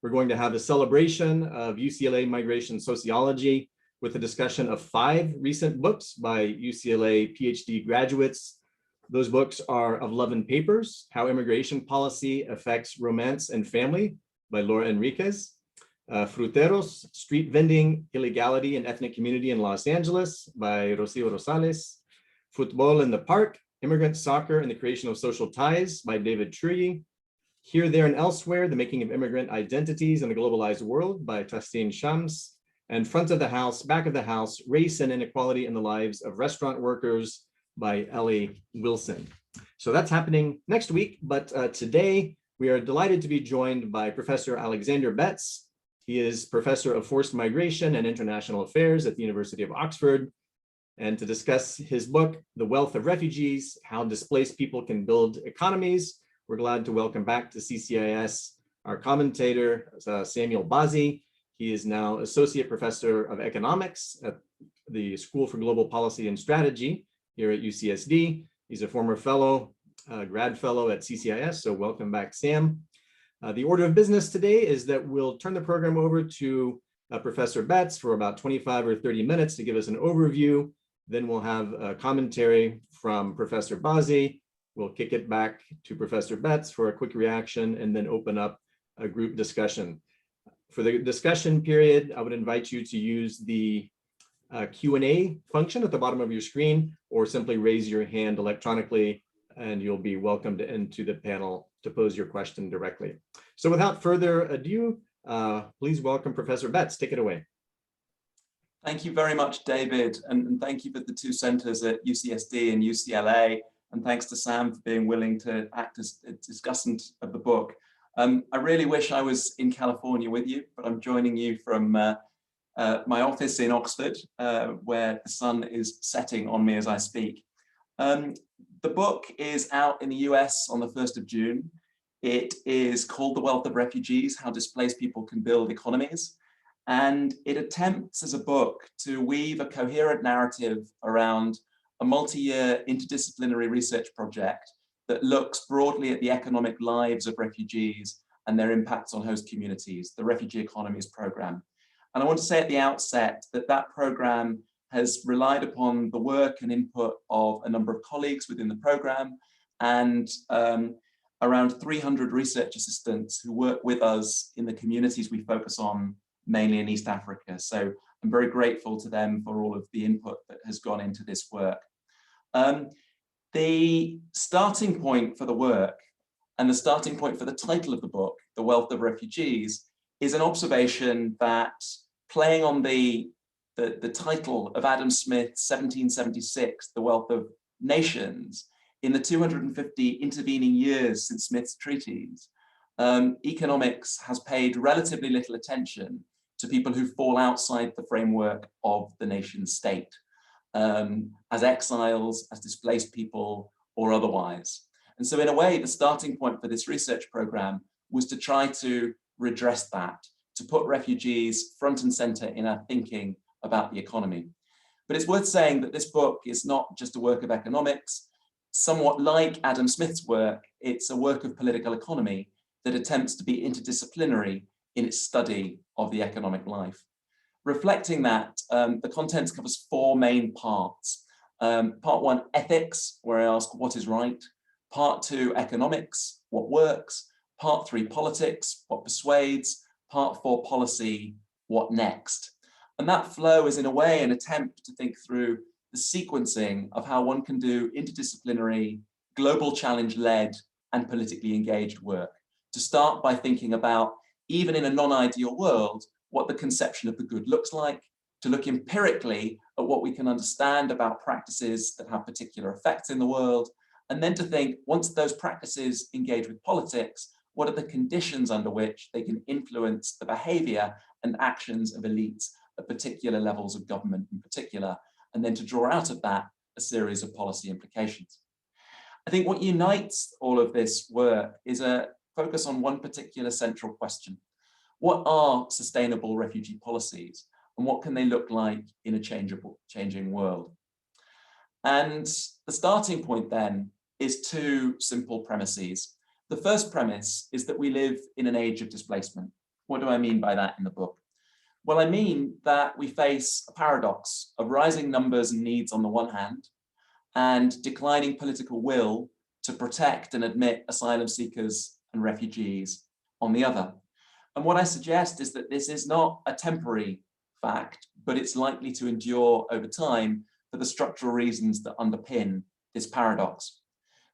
We're going to have a celebration of UCLA migration sociology with a discussion of 5 recent books by UCLA PhD graduates. Those books are Of Love and Papers, How Immigration Policy Affects Romance and Family by Laura Enriquez, Fruteros, Street Vending, Illegality and Ethnic Community in Los Angeles by Rocio Rosales, Football in the Park, Immigrant Soccer and the Creation of Social Ties by David Truye, Here, There, and Elsewhere, The Making of Immigrant Identities in a Globalized World by Tasteen Shams, and Front of the House, Back of the House, Race and Inequality in the Lives of Restaurant Workers by Ellie Wilson. So that's happening next week, but today we are delighted to be joined by Professor Alexander Betts. He is Professor of Forced Migration and International Affairs at the University of Oxford. And to discuss his book, The Wealth of Refugees, How Displaced People Can Build Economies, we're glad to welcome back to CCIS our commentator, Samuel Bazzi. He is now Associate Professor of Economics at the School for Global Policy and Strategy here at UCSD. He's a former fellow, grad fellow at CCIS, so welcome back, Sam. The order of business today is that we'll turn the program over to Professor Betts for about 25 or 30 minutes to give us an overview. Then we'll have a commentary from Professor Bazzi. We'll kick it back to Professor Betts for a quick reaction and then open up a group discussion. For the discussion period, I would invite you to use the Q&A function at the bottom of your screen, or simply raise your hand electronically, and you'll be welcomed into the panel to pose your question directly. So without further ado, please welcome Professor Betts. Take it away. Thank you very much, David, and thank you for the 2 centers at UCSD and UCLA, and thanks to Sam for being willing to act as a discussant of the book. I really wish I was in California with you, but I'm joining you from my office in Oxford, where the sun is setting on me as I speak. The book is out in the US on the 1st of June. It is called The Wealth of Refugees, How Displaced People Can Build Economies. And it attempts as a book to weave a coherent narrative around a multi-year interdisciplinary research project that looks broadly at the economic lives of refugees and their impacts on host communities, the Refugee Economies program. And I want to say at the outset that that program has relied upon the work and input of a number of colleagues within the program and around 300 research assistants who work with us in the communities we focus on, mainly in East Africa. So I'm very grateful to them for all of the input that has gone into this work. The starting point for the work and the starting point for the title of the book, The Wealth of Refugees, is an observation that, playing on the title of Adam Smith's 1776, The Wealth of Nations, in the 250 intervening years since Smith's treatise, economics has paid relatively little attention to people who fall outside the framework of the nation state, as exiles, as displaced people, or otherwise. And so in a way, the starting point for this research program was to try to redress that, to put refugees front and center in our thinking about the economy. But it's worth saying that this book is not just a work of economics. Somewhat like Adam Smith's work, it's a work of political economy that attempts to be interdisciplinary in its study of the economic life. Reflecting that, the contents covers 4 main parts. Part 1, ethics, where I ask what is right. Part 2, economics, what works. Part 3, politics, what persuades. Part 4, policy, what next. And that flow is in a way an attempt to think through the sequencing of how one can do interdisciplinary, global challenge-led and politically engaged work. To start by thinking about, even in a non-ideal world, what the conception of the good looks like, to look empirically at what we can understand about practices that have particular effects in the world, and then to think, once those practices engage with politics, what are the conditions under which they can influence the behavior and actions of elites at particular levels of government in particular, and then to draw out of that a series of policy implications. I think what unites all of this work is a focus on one particular central question. What are sustainable refugee policies, and what can they look like in a changing world? And the starting point then is 2 simple premises. The first premise is that we live in an age of displacement. What do I mean by that in the book? Well, I mean that we face a paradox of rising numbers and needs on the one hand, and declining political will to protect and admit asylum seekers and refugees on the other. And what I suggest is that this is not a temporary fact, but it's likely to endure over time for the structural reasons that underpin this paradox.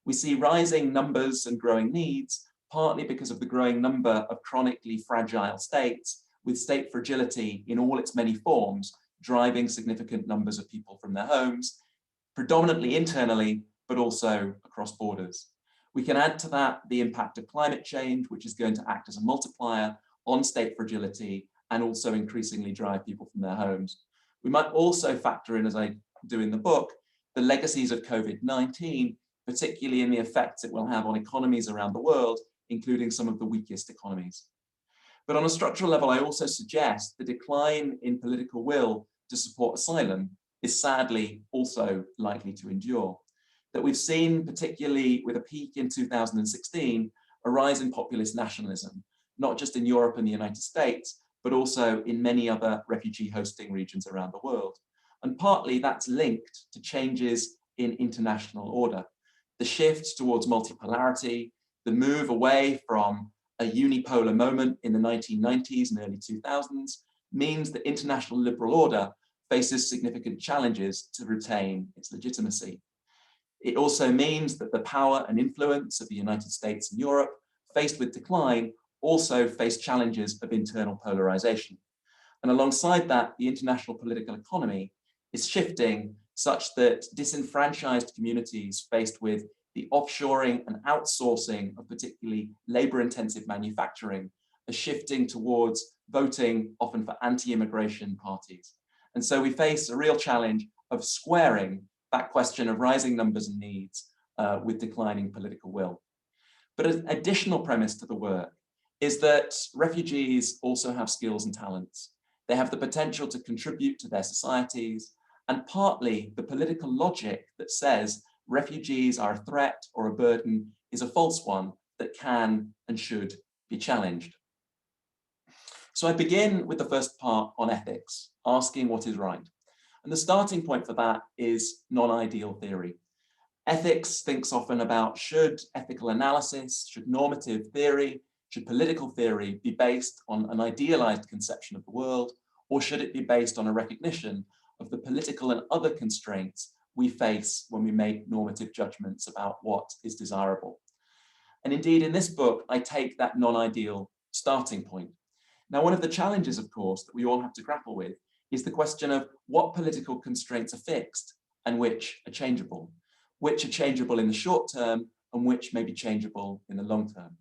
We see rising numbers and growing needs, partly because of the growing number of chronically fragile states, with state fragility in all its many forms, driving significant numbers of people from their homes, predominantly internally, but also across borders. We can add to that the impact of climate change, which is going to act as a multiplier on state fragility and also increasingly drive people from their homes. We might also factor in, as I do in the book, the legacies of COVID-19, particularly in the effects it will have on economies around the world, including some of the weakest economies. But on a structural level, I also suggest the decline in political will to support asylum is sadly also likely to endure. That we've seen, particularly with a peak in 2016, a rise in populist nationalism, not just in Europe and the United States, but also in many other refugee hosting regions around the world. And partly that's linked to changes in international order. The shift towards multipolarity, the move away from a unipolar moment in the 1990s and early 2000s means that international liberal order faces significant challenges to retain its legitimacy. It also means that the power and influence of the United States and Europe, faced with decline, also face challenges of internal polarization. And alongside that, the international political economy is shifting such that disenfranchised communities faced with the offshoring and outsourcing of particularly labor-intensive manufacturing are shifting towards voting often for anti-immigration parties. And so we face a real challenge of squaring that question of rising numbers and needs with declining political will. But an additional premise to the work is that refugees also have skills and talents. They have the potential to contribute to their societies, and partly the political logic that says refugees are a threat or a burden is a false one that can and should be challenged. So I begin with the first part on ethics, asking what is right. And the starting point for that is non-ideal theory. Ethics thinks often about should ethical analysis, should normative theory, should political theory be based on an idealized conception of the world, or should it be based on a recognition of the political and other constraints we face when we make normative judgments about what is desirable. And indeed, in this book, I take that non-ideal starting point. Now, one of the challenges, of course, that we all have to grapple with is the question of what political constraints are fixed and which are changeable in the short term and which may be changeable in the long term.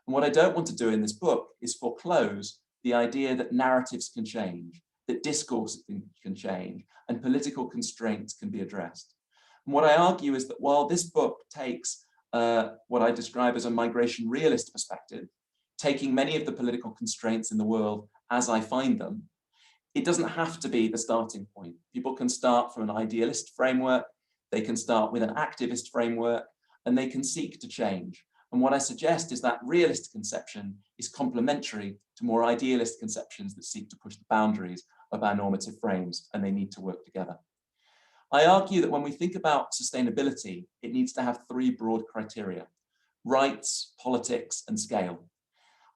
And what I don't want to do in this book is foreclose the idea that narratives can change, that discourse can change, and political constraints can be addressed. And what I argue is that while this book takes what I describe as a migration realist perspective, taking many of the political constraints in the world as I find them, it doesn't have to be the starting point. People can start from an idealist framework, they can start with an activist framework, and they can seek to change. And what I suggest is that realist conception is complementary to more idealist conceptions that seek to push the boundaries of our normative frames, and they need to work together. I argue that when we think about sustainability, it needs to have three broad criteria: rights, politics, and scale.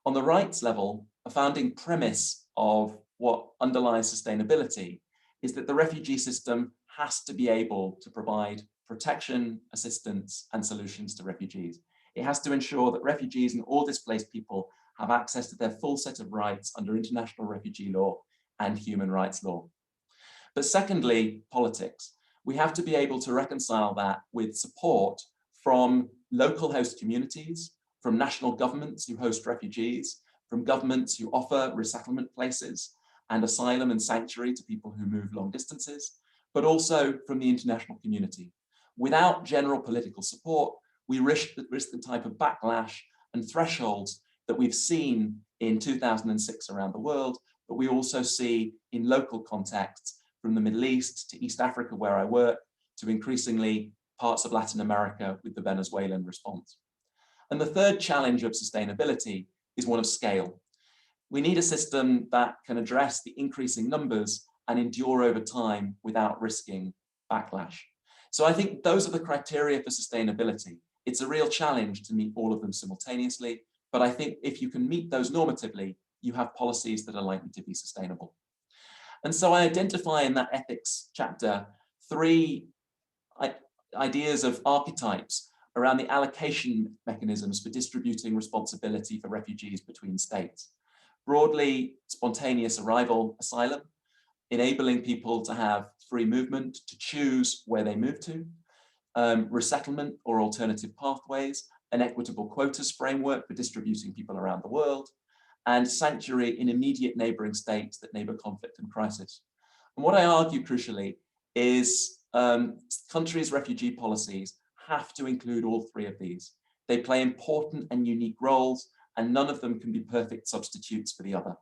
On the rights level, a founding premise of what underlies sustainability is that the refugee system has to be able to provide protection, assistance, and solutions to refugees. It has to ensure that refugees and all displaced people have access to their full set of rights under international refugee law and human rights law. But secondly, politics. We have to be able to reconcile that with support from local host communities, from national governments who host refugees, from governments who offer resettlement places and asylum and sanctuary to people who move long distances, but also from the international community. Without general political support, we risk the type of backlash and thresholds that we've seen in 2006 around the world, but we also see in local contexts from the Middle East to East Africa, where I work, to increasingly parts of Latin America with the Venezuelan response. And the third challenge of sustainability is one of scale. We need a system that can address the increasing numbers and endure over time without risking backlash. So I think those are the criteria for sustainability. It's a real challenge to meet all of them simultaneously, but I think if you can meet those normatively, you have policies that are likely to be sustainable. And so I identify in that ethics chapter 3 ideas of archetypes around the allocation mechanisms for distributing responsibility for refugees between states. Broadly, spontaneous arrival, asylum, enabling people to have free movement, to choose where they move to, resettlement or alternative pathways, an equitable quotas framework for distributing people around the world, and sanctuary in immediate neighboring states that neighbor conflict and crisis. And what I argue crucially is countries' refugee policies have to include all 3 of these. They play important and unique roles, and none of them can be perfect substitutes for the other.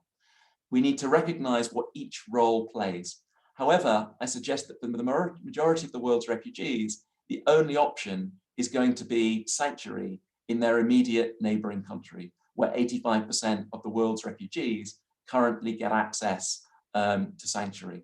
We need to recognize what each role plays. However, I suggest that for the majority of the world's refugees, the only option is going to be sanctuary in their immediate neighboring country, where 85% of the world's refugees currently get access to sanctuary.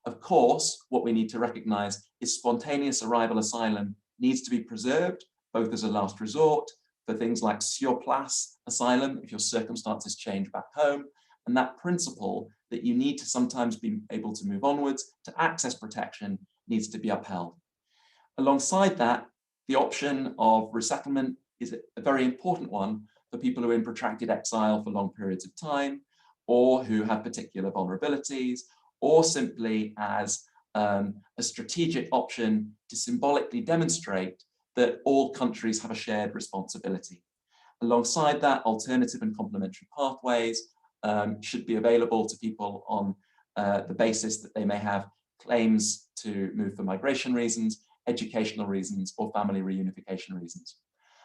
Of course, what we need to recognize is spontaneous arrival asylum needs to be preserved, both as a last resort for things like sur place asylum, if your circumstances change back home, and that principle that you need to sometimes be able to move onwards to access protection needs to be upheld. Alongside that, the option of resettlement is a very important one for people who are in protracted exile for long periods of time, or who have particular vulnerabilities, or simply as a strategic option to symbolically demonstrate that all countries have a shared responsibility. Alongside that, alternative and complementary pathways should be available to people on the basis that they may have claims to move for migration reasons, educational reasons, or family reunification reasons.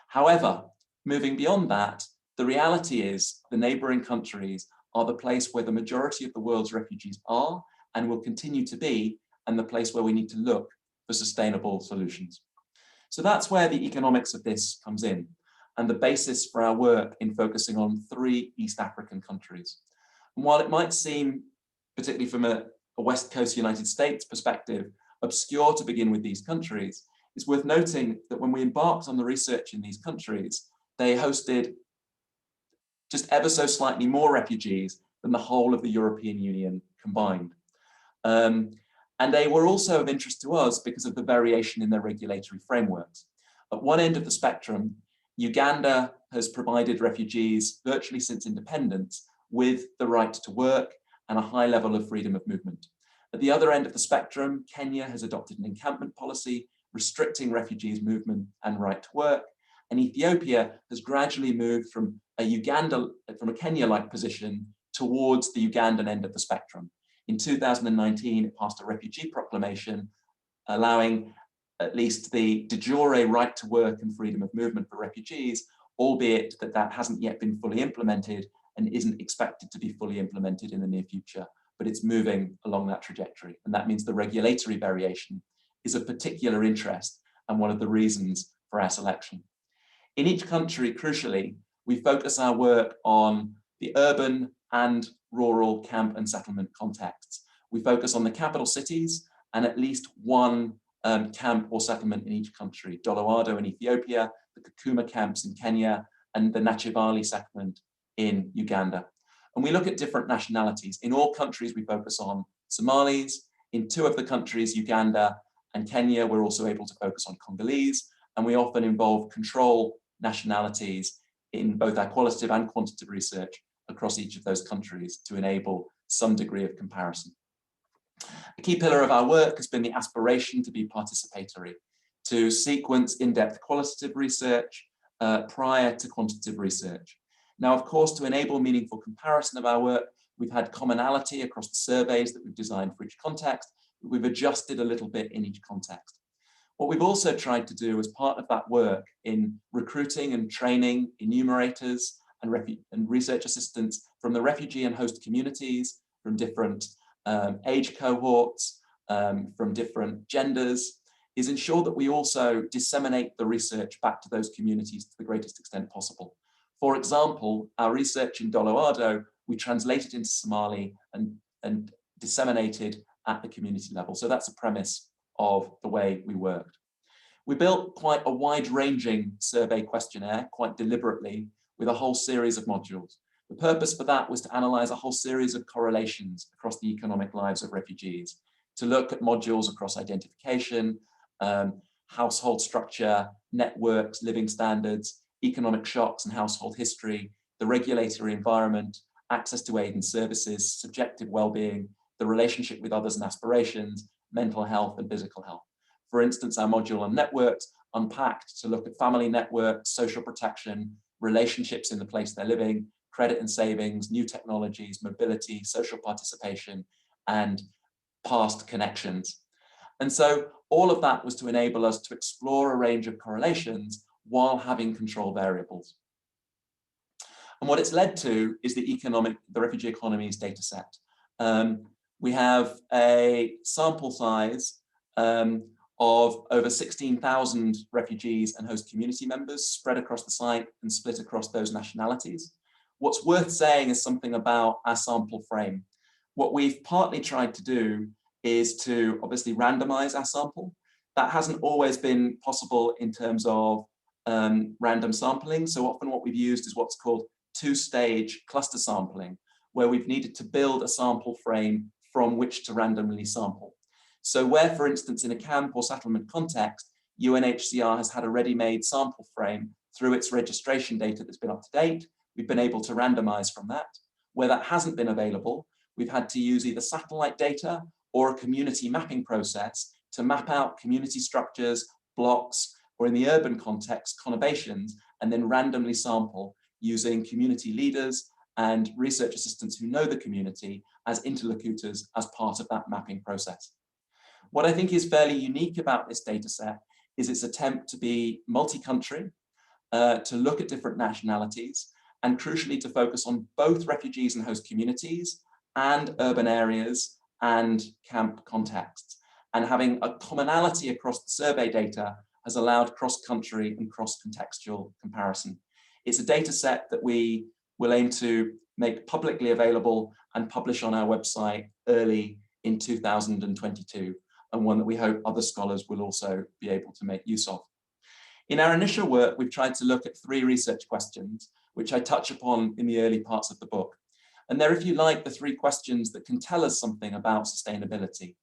However, moving beyond that, the reality is the neighboring countries are the place where the majority of the world's refugees are and will continue to be, and the place where we need to look for sustainable solutions. So that's where the economics of this comes in, and the basis for our work in focusing on 3 East African countries. And while it might seem, particularly from a West Coast United States perspective, obscure to begin with these countries, it's worth noting that when we embarked on the research in these countries, they hosted just ever so slightly more refugees than the whole of the European Union combined. And they were also of interest to us because of the variation in their regulatory frameworks. At one end of the spectrum, Uganda has provided refugees virtually since independence with the right to work and a high level of freedom of movement. At the other end of the spectrum, Kenya has adopted an encampment policy restricting refugees' movement and right to work, and Ethiopia has gradually moved from a Kenya-like position towards the Ugandan end of the spectrum. In 2019, it passed a refugee proclamation allowing at least the de jure right to work and freedom of movement for refugees, albeit that that hasn't yet been fully implemented and isn't expected to be fully implemented in the near future, but it's moving along that trajectory. And that means the regulatory variation is of particular interest and one of the reasons for our selection. In each country, crucially, we focus our work on the urban and rural camp and settlement contexts. We focus on the capital cities and at least one camp or settlement in each country, Doloado in Ethiopia, the Kakuma camps in Kenya, and the Nachivali settlement in Uganda. And we look at different nationalities. In all countries, we focus on Somalis. In 2 of the countries, Uganda and Kenya, we're also able to focus on Congolese, and we often involve control nationalities in both our qualitative and quantitative research across each of those countries to enable some degree of comparison. A key pillar of our work has been the aspiration to be participatory, to sequence in-depth qualitative research prior to quantitative research. Now, of course, to enable meaningful comparison of our work, we've had commonality across the surveys that we've designed for each context, but we've adjusted a little bit in each context. What we've also tried to do as part of that work in recruiting and training enumerators and research assistants from the refugee and host communities, from different age cohorts, from different genders, is ensure that we also disseminate the research back to those communities to the greatest extent possible. For example, our research in Doloado we translate it into Somali and disseminated at the community level. So that's the premise of the way we worked. We built quite a wide-ranging survey questionnaire, quite deliberately, with a whole series of modules. The purpose for that was to analyze a whole series of correlations across the economic lives of refugees, to look at modules across identification, household structure, networks, living standards, economic shocks and household history, the regulatory environment, access to aid and services, subjective well-being, the relationship with others and aspirations, mental health and physical health. For instance, our module on networks unpacked to look at family networks, social protection, relationships in the place they're living, credit and savings, new technologies, mobility, social participation, and past connections. And so all of that was to enable us to explore a range of correlations while having control variables. And what it's led to is the refugee economies data set. We have a sample size of over 16,000 refugees and host community members spread across the site and split across those nationalities. What's worth saying is something about our sample frame. What we've partly tried to do is to obviously randomize our sample. That hasn't always been possible in terms of random sampling. So often what we've used is what's called two-stage cluster sampling, where we've needed to build a sample frame from which to randomly sample. So where, for instance, in a camp or settlement context, UNHCR has had a ready-made sample frame through its registration data that's been up to date, we've been able to randomize from that. Where that hasn't been available, we've had to use either satellite data or a community mapping process to map out community structures, blocks, or in the urban context, conurbations, and then randomly sample using community leaders and research assistants who know the community as interlocutors as part of that mapping process. What I think is fairly unique about this data set is its attempt to be multi-country, to look at different nationalities, and crucially to focus on both refugees and host communities and urban areas and camp contexts. And having a commonality across the survey data has allowed cross-country and cross-contextual comparison. It's a data set that we will aim to make publicly available and publish on our website early in 2022, and one that we hope other scholars will also be able to make use of. In our initial work, we've tried to look at 3 research questions, which I touch upon in the early parts of the book. And they're, if you like, the 3 questions that can tell us something about sustainability.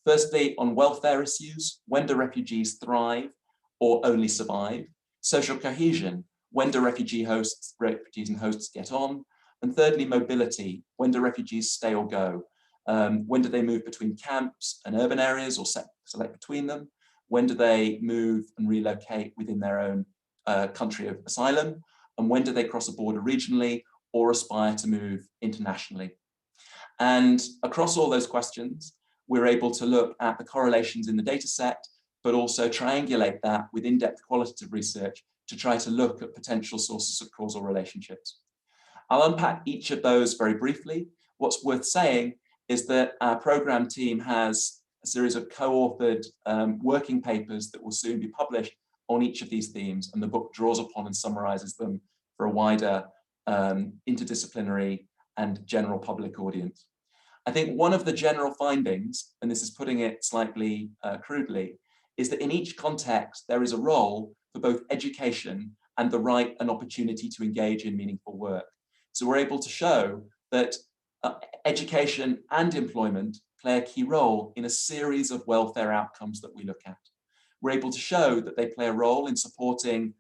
Firstly, on welfare issues, when do refugees thrive or only survive? Social cohesion, when do refugees and hosts get on? And thirdly, mobility, when do refugees stay or go? When do they move between camps and urban areas or select between them? When do they move and relocate within their own country of asylum? And when do they cross a border regionally or aspire to move internationally? And across all those questions, we're able to look at the correlations in the data set, but also triangulate that with in-depth qualitative research to try to look at potential sources of causal relationships. I'll unpack each of those very briefly. What's worth saying is that our program team has a series of co-authored working papers that will soon be published on each of these themes, and the book draws upon and summarizes them for a wider interdisciplinary and general public audience. I think one of the general findings, and this is putting it slightly crudely, is that in each context, there is a role for both education and the right and opportunity to engage in meaningful work. So we're able to show that education and employment play a key role in a series of welfare outcomes that we look at. We're able to show that they play a role in supporting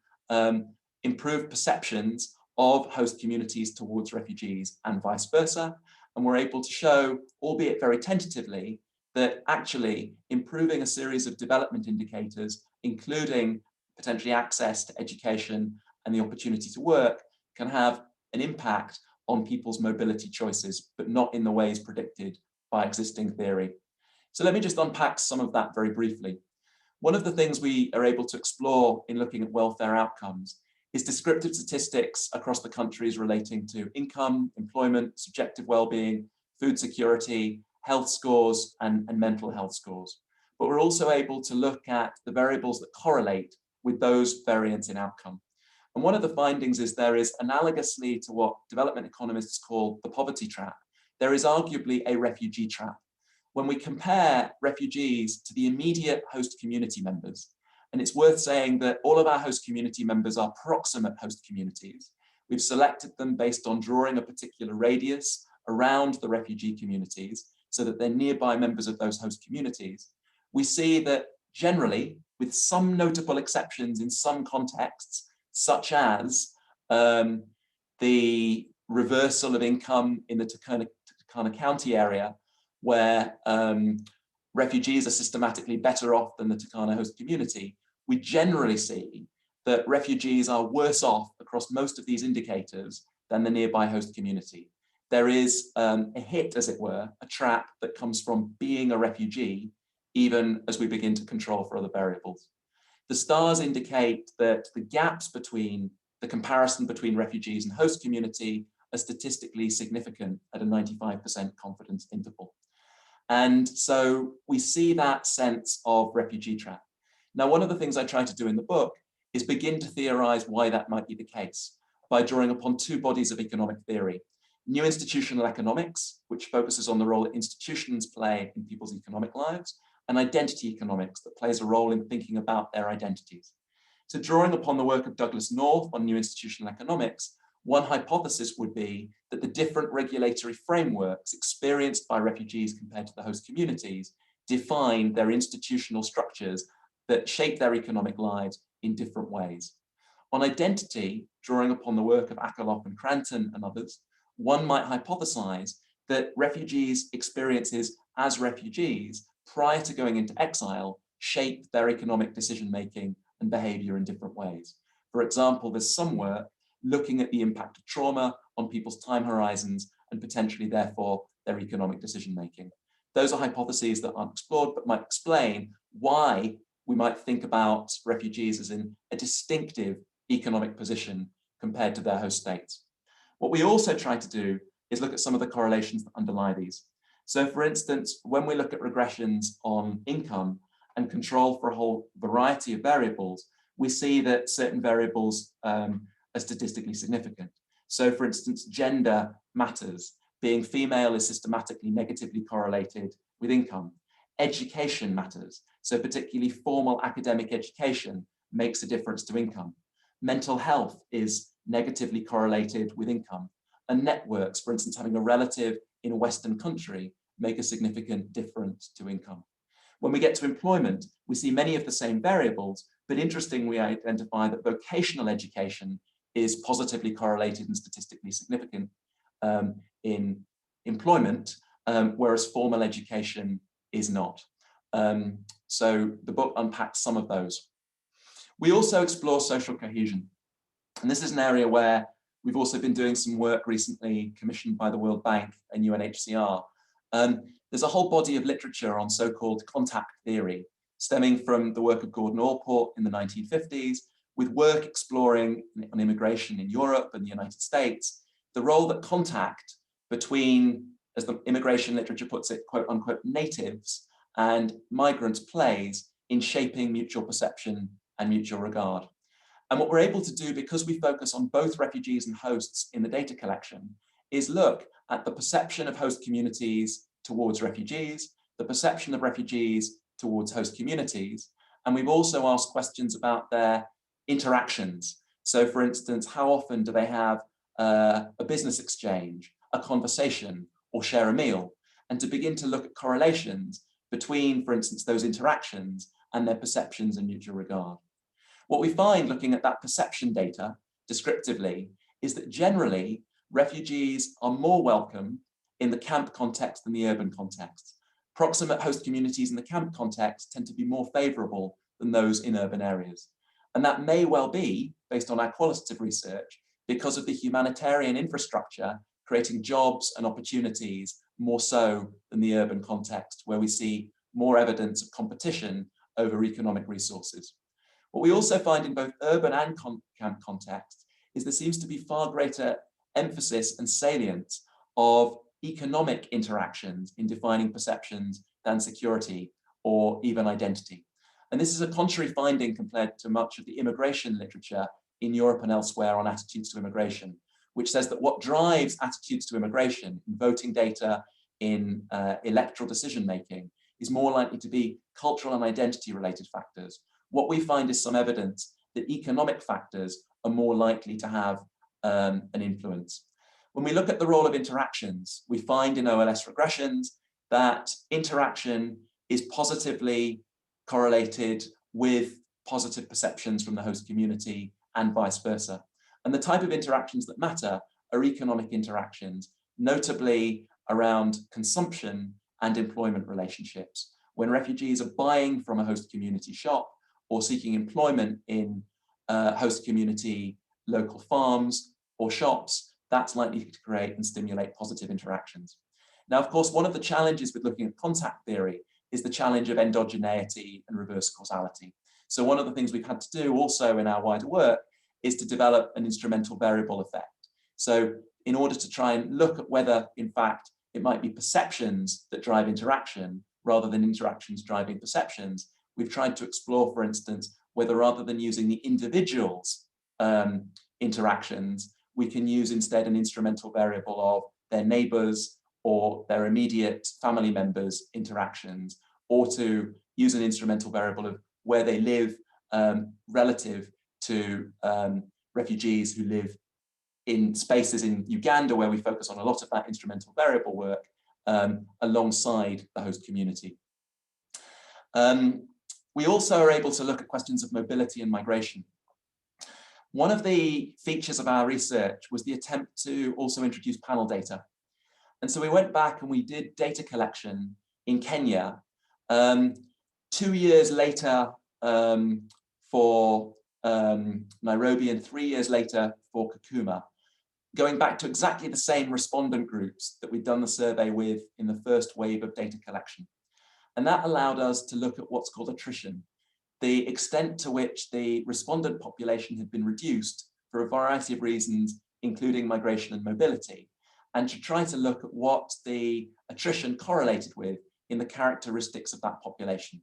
improved perceptions of host communities towards refugees and vice versa. And we're able to show, albeit very tentatively, that actually improving a series of development indicators, including potentially access to education and the opportunity to work, can have an impact on people's mobility choices, but not in the ways predicted by existing theory. So let me just unpack some of that very briefly. One of the things we are able to explore in looking at welfare outcomes is descriptive statistics across the countries relating to income, employment, subjective well-being, food security, health scores, and mental health scores. But we're also able to look at the variables that correlate with those variants in outcome. And one of the findings is there is, analogously to what development economists call the poverty trap, there is arguably a refugee trap. When we compare refugees to the immediate host community members, and it's worth saying that all of our host community members are proximate host communities. We've selected them based on drawing a particular radius around the refugee communities so that they're nearby members of those host communities. We see that generally, with some notable exceptions in some contexts, such as the reversal of income in the Turkana County area, where refugees are systematically better off than the Turkana host community, we generally see that refugees are worse off across most of these indicators than the nearby host community. There is a hit, as it were, a trap that comes from being a refugee, even as we begin to control for other variables. The stars indicate that the gaps between the comparison between refugees and host community are statistically significant at a 95% confidence interval. And so we see that sense of refugee trap. Now, one of the things I try to do in the book is begin to theorize why that might be the case by drawing upon two bodies of economic theory. New institutional economics, which focuses on the role that institutions play in people's economic lives, and identity economics that plays a role in thinking about their identities. So drawing upon the work of Douglas North on new institutional economics, one hypothesis would be that the different regulatory frameworks experienced by refugees compared to the host communities define their institutional structures that shape their economic lives in different ways. On identity, drawing upon the work of Akerlof and Cranton and others, one might hypothesize that refugees' experiences as refugees prior to going into exile shape their economic decision-making and behavior in different ways. For example, there's some work looking at the impact of trauma on people's time horizons and potentially, therefore, their economic decision-making. Those are hypotheses that aren't explored, but might explain why we might think about refugees as in a distinctive economic position compared to their host states. What we also try to do is look at some of the correlations that underlie these. So for instance, when we look at regressions on income and control for a whole variety of variables, we see that certain variables are statistically significant. So for instance, gender matters. Being female is systematically negatively correlated with income. Education matters. So particularly formal academic education makes a difference to income. Mental health is negatively correlated with income. And networks, for instance, having a relative in a Western country, make a significant difference to income. When we get to employment, we see many of the same variables, but interestingly, we identify that vocational education is positively correlated and statistically significant in employment, whereas formal education is not. So the book unpacks some of those. We also explore social cohesion. And this is an area where we've also been doing some work recently commissioned by the World Bank and UNHCR. There's a whole body of literature on so-called contact theory, stemming from the work of Gordon Allport in the 1950s, with work exploring on immigration in Europe and the United States, the role that contact between, as the immigration literature puts it, quote unquote, natives and migrants plays in shaping mutual perception and mutual regard. And what we're able to do, because we focus on both refugees and hosts in the data collection, is look at the perception of host communities towards refugees, the perception of refugees towards host communities. And we've also asked questions about their interactions. So for instance, how often do they have a business exchange, a conversation, or share a meal? And to begin to look at correlations between, for instance, those interactions and their perceptions and mutual regard. What we find looking at that perception data descriptively is that generally refugees are more welcome in the camp context than the urban context. Proximate host communities in the camp context tend to be more favorable than those in urban areas. And that may well be, based on our qualitative research, because of the humanitarian infrastructure creating jobs and opportunities more so than the urban context, where we see more evidence of competition over economic resources. What we also find in both urban and camp context is there seems to be far greater emphasis and salience of economic interactions in defining perceptions than security or even identity. And this is a contrary finding compared to much of the immigration literature in Europe and elsewhere on attitudes to immigration, which says that what drives attitudes to immigration in voting data, in electoral decision-making, is more likely to be cultural and identity-related factors. What we find is some evidence that economic factors are more likely to have an influence. When we look at the role of interactions, we find in OLS regressions that interaction is positively correlated with positive perceptions from the host community and vice versa. And the type of interactions that matter are economic interactions, notably around consumption and employment relationships. When refugees are buying from a host community shop or seeking employment in host community local farms or shops, that's likely to create and stimulate positive interactions. Now, of course, one of the challenges with looking at contact theory is the challenge of endogeneity and reverse causality. So one of the things we've had to do also in our wider work is to develop an instrumental variable effect. So in order to try and look at whether, in fact, it might be perceptions that drive interaction rather than interactions driving perceptions, we've tried to explore, for instance, whether rather than using the individual's interactions, we can use instead an instrumental variable of their neighbors or their immediate family members' interactions, or to use an instrumental variable of where they live relative to refugees who live in spaces in Uganda, where we focus on a lot of that instrumental variable work alongside the host community. We also are able to look at questions of mobility and migration. One of the features of our research was the attempt to also introduce panel data. And so we went back and we did data collection in Kenya 2 years later for Nairobi and 3 years later for Kakuma, going back to exactly the same respondent groups that we'd done the survey with in the first wave of data collection. And that allowed us to look at what's called attrition, the extent to which the respondent population had been reduced for a variety of reasons, including migration and mobility, and to try to look at what the attrition correlated with in the characteristics of that population.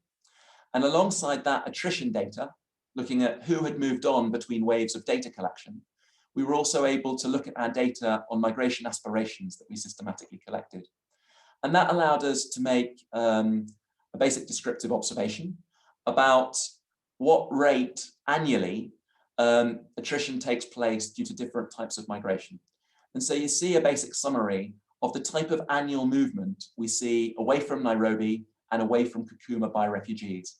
And alongside that attrition data, looking at who had moved on between waves of data collection, we were also able to look at our data on migration aspirations that we systematically collected. And that allowed us to make a basic descriptive observation about what rate annually attrition takes place due to different types of migration. And so you see a basic summary of the type of annual movement we see away from Nairobi and away from Kakuma by refugees.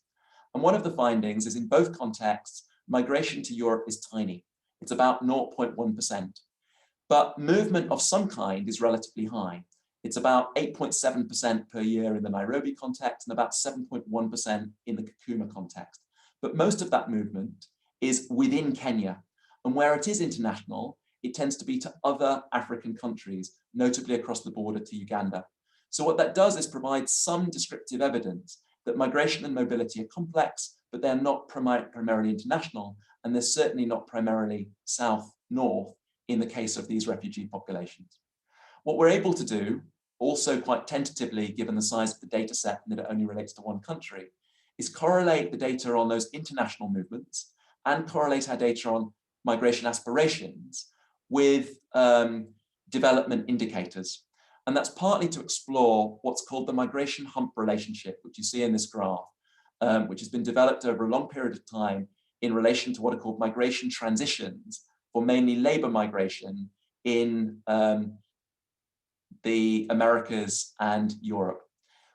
And one of the findings is in both contexts, migration to Europe is tiny. It's about 0.1%. But movement of some kind is relatively high. It's about 8.7% per year in the Nairobi context and about 7.1% in the Kakuma context. But most of that movement is within Kenya. And where it is international, it tends to be to other African countries, notably across the border to Uganda. So what that does is provide some descriptive evidence that migration and mobility are complex, but they're not primarily international, and they're certainly not primarily south-north in the case of these refugee populations. What we're able to do, also quite tentatively, given the size of the data set and that it only relates to one country, is correlate the data on those international movements and correlate our data on migration aspirations with development indicators. And that's partly to explore what's called the migration hump relationship, which you see in this graph, which has been developed over a long period of time in relation to what are called migration transitions for mainly labor migration in the Americas and Europe.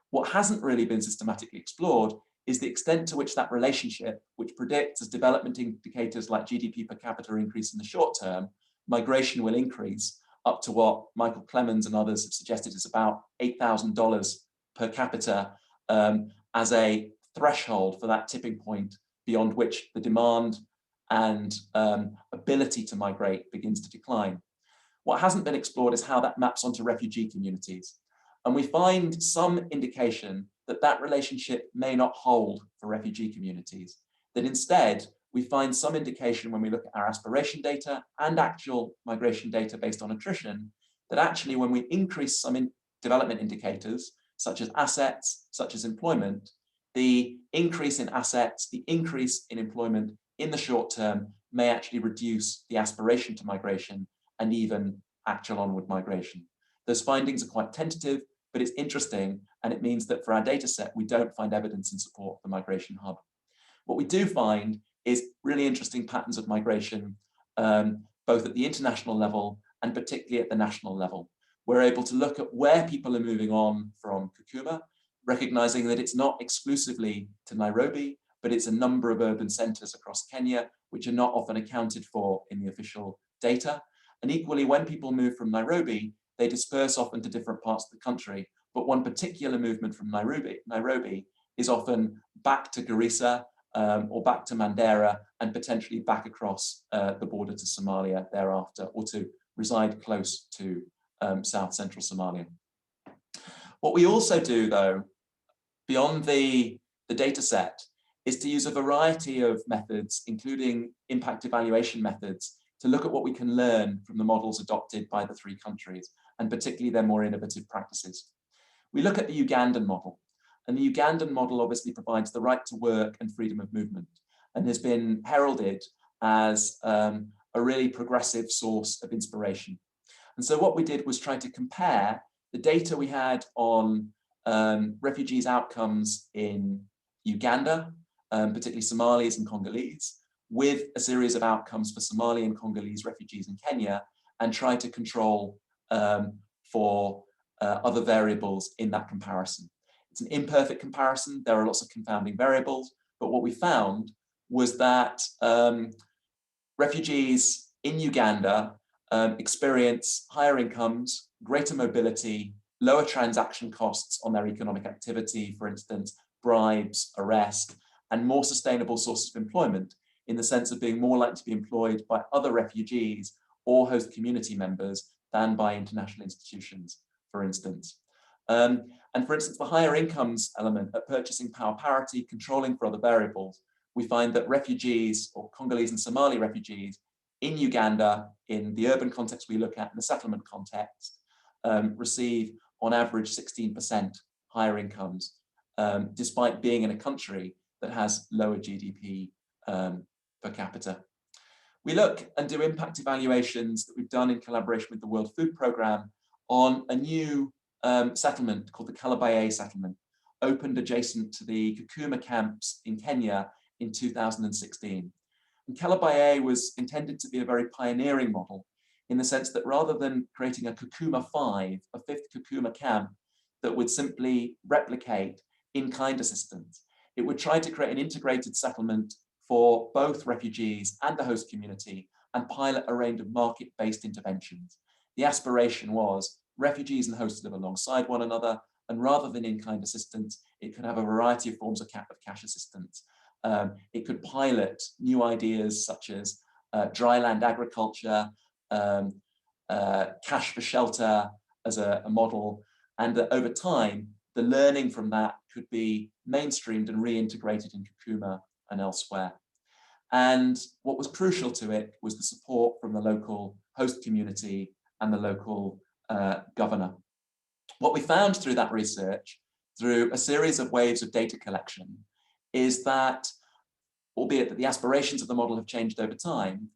What hasn't really been systematically explored is the extent to which that relationship, which predicts as development indicators like GDP per capita increase in the short term, migration will increase up to what Michael Clemens and others have suggested is about $8,000 per capita as a threshold for that tipping point beyond which the demand and ability to migrate begins to decline. What hasn't been explored is how that maps onto refugee communities. And we find some indication that that relationship may not hold for refugee communities, that instead we find some indication when we look at our aspiration data and actual migration data based on attrition, that actually when we increase some development indicators, such as assets, such as employment, the increase in assets, the increase in employment in the short term may actually reduce the aspiration to migration and even actual onward migration. Those findings are quite tentative, but it's interesting, and it means that for our data set, we don't find evidence in support of the migration hub. What we do find is really interesting patterns of migration, both at the international level and particularly at the national level. We're able to look at where people are moving on from Kakuma, recognizing that it's not exclusively to Nairobi, but it's a number of urban centers across Kenya, which are not often accounted for in the official data. And equally, when people move from Nairobi, they disperse often to different parts of the country. But one particular movement from Nairobi is often back to Garissa or back to Mandera and potentially back across the border to Somalia thereafter, or to reside close to South Central Somalia. What we also do, though, beyond the data set, is to use a variety of methods, including impact evaluation methods, to look at what we can learn from the models adopted by the three countries, and particularly their more innovative practices. We look at the Ugandan model, and the Ugandan model obviously provides the right to work and freedom of movement, and has been heralded as a really progressive source of inspiration. And so what we did was try to compare the data we had on refugees' outcomes in Uganda, particularly Somalis and Congolese, with a series of outcomes for Somali and Congolese refugees in Kenya, and try to control for other variables in that comparison. It's an imperfect comparison. There are lots of confounding variables, but what we found was that refugees in Uganda experience higher incomes, greater mobility, lower transaction costs on their economic activity, for instance, bribes, arrest, and more sustainable sources of employment, in the sense of being more likely to be employed by other refugees or host community members than by international institutions, for instance. And for instance, the higher incomes element at purchasing power parity, controlling for other variables, we find that refugees, or Congolese and Somali refugees in Uganda, in the urban context we look at, in the settlement context, receive on average 16% higher incomes, despite being in a country that has lower GDP per capita. We look and do impact evaluations that we've done in collaboration with the World Food Programme on a new settlement called the Calibay Settlement, opened adjacent to the Kakuma camps in Kenya in 2016. And Calibay was intended to be a very pioneering model, in the sense that rather than creating a Kakuma 5, a fifth Kakuma camp that would simply replicate in-kind assistance, it would try to create an integrated settlement for both refugees and the host community, and pilot a range of market-based interventions. The aspiration was refugees and hosts live alongside one another, and rather than in-kind assistance, it could have a variety of forms of cash assistance. It could pilot new ideas such as dryland agriculture, cash for shelter as a model, and that over time, the learning from that could be mainstreamed and reintegrated in Kakuma and elsewhere. And what was crucial to it was the support from the local host community and the local governor. What we found through that research, through a series of waves of data collection, is that, albeit that the aspirations of the model have changed over time,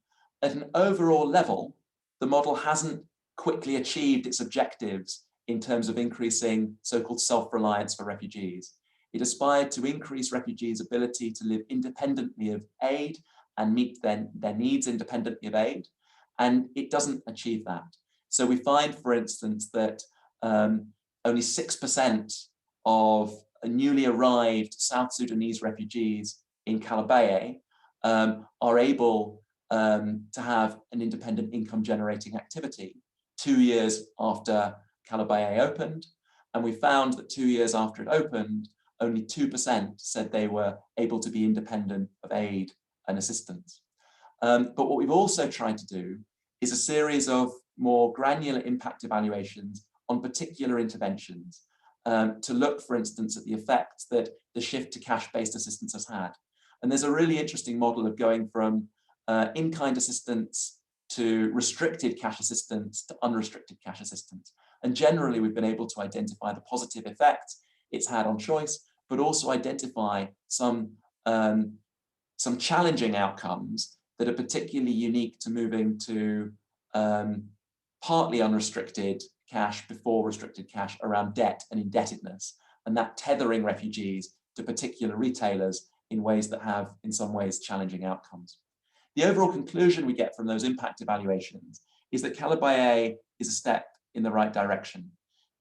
at an overall level, the model hasn't quickly achieved its objectives in terms of increasing so-called self-reliance for refugees. It aspired to increase refugees' ability to live independently of aid and meet their needs independently of aid, and it doesn't achieve that. So we find, for instance, that only 6% of newly arrived South Sudanese refugees in Calibay are able to have an independent income generating activity 2 years after Calibay opened. And we found that 2 years after it opened, only 2% said they were able to be independent of aid and assistance. But what we've also tried to do is a series of more granular impact evaluations on particular interventions to look, for instance, at the effects that the shift to cash-based assistance has had. And there's a really interesting model of going from in-kind assistance to restricted cash assistance to unrestricted cash assistance. And generally, we've been able to identify the positive effects it's had on choice, but also identify some challenging outcomes that are particularly unique to moving to partly unrestricted cash before restricted cash around debt and indebtedness, and that tethering refugees to particular retailers in ways that have, in some ways, challenging outcomes. The overall conclusion we get from those impact evaluations is that Calibay is a step in the right direction,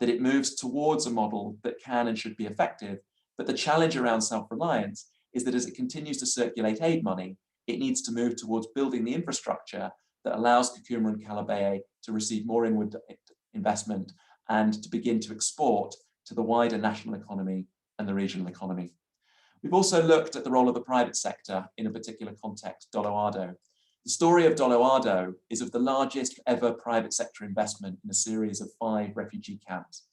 that it moves towards a model that can and should be effective, but the challenge around self-reliance is that as it continues to circulate aid money, it needs to move towards building the infrastructure that allows Kakuma and Calibay to receive more inward investment and to begin to export to the wider national economy and the regional economy. We've also looked at the role of the private sector in a particular context, Doloado. The story of Doloado is of the largest ever private sector investment in a series of 5 refugee camps.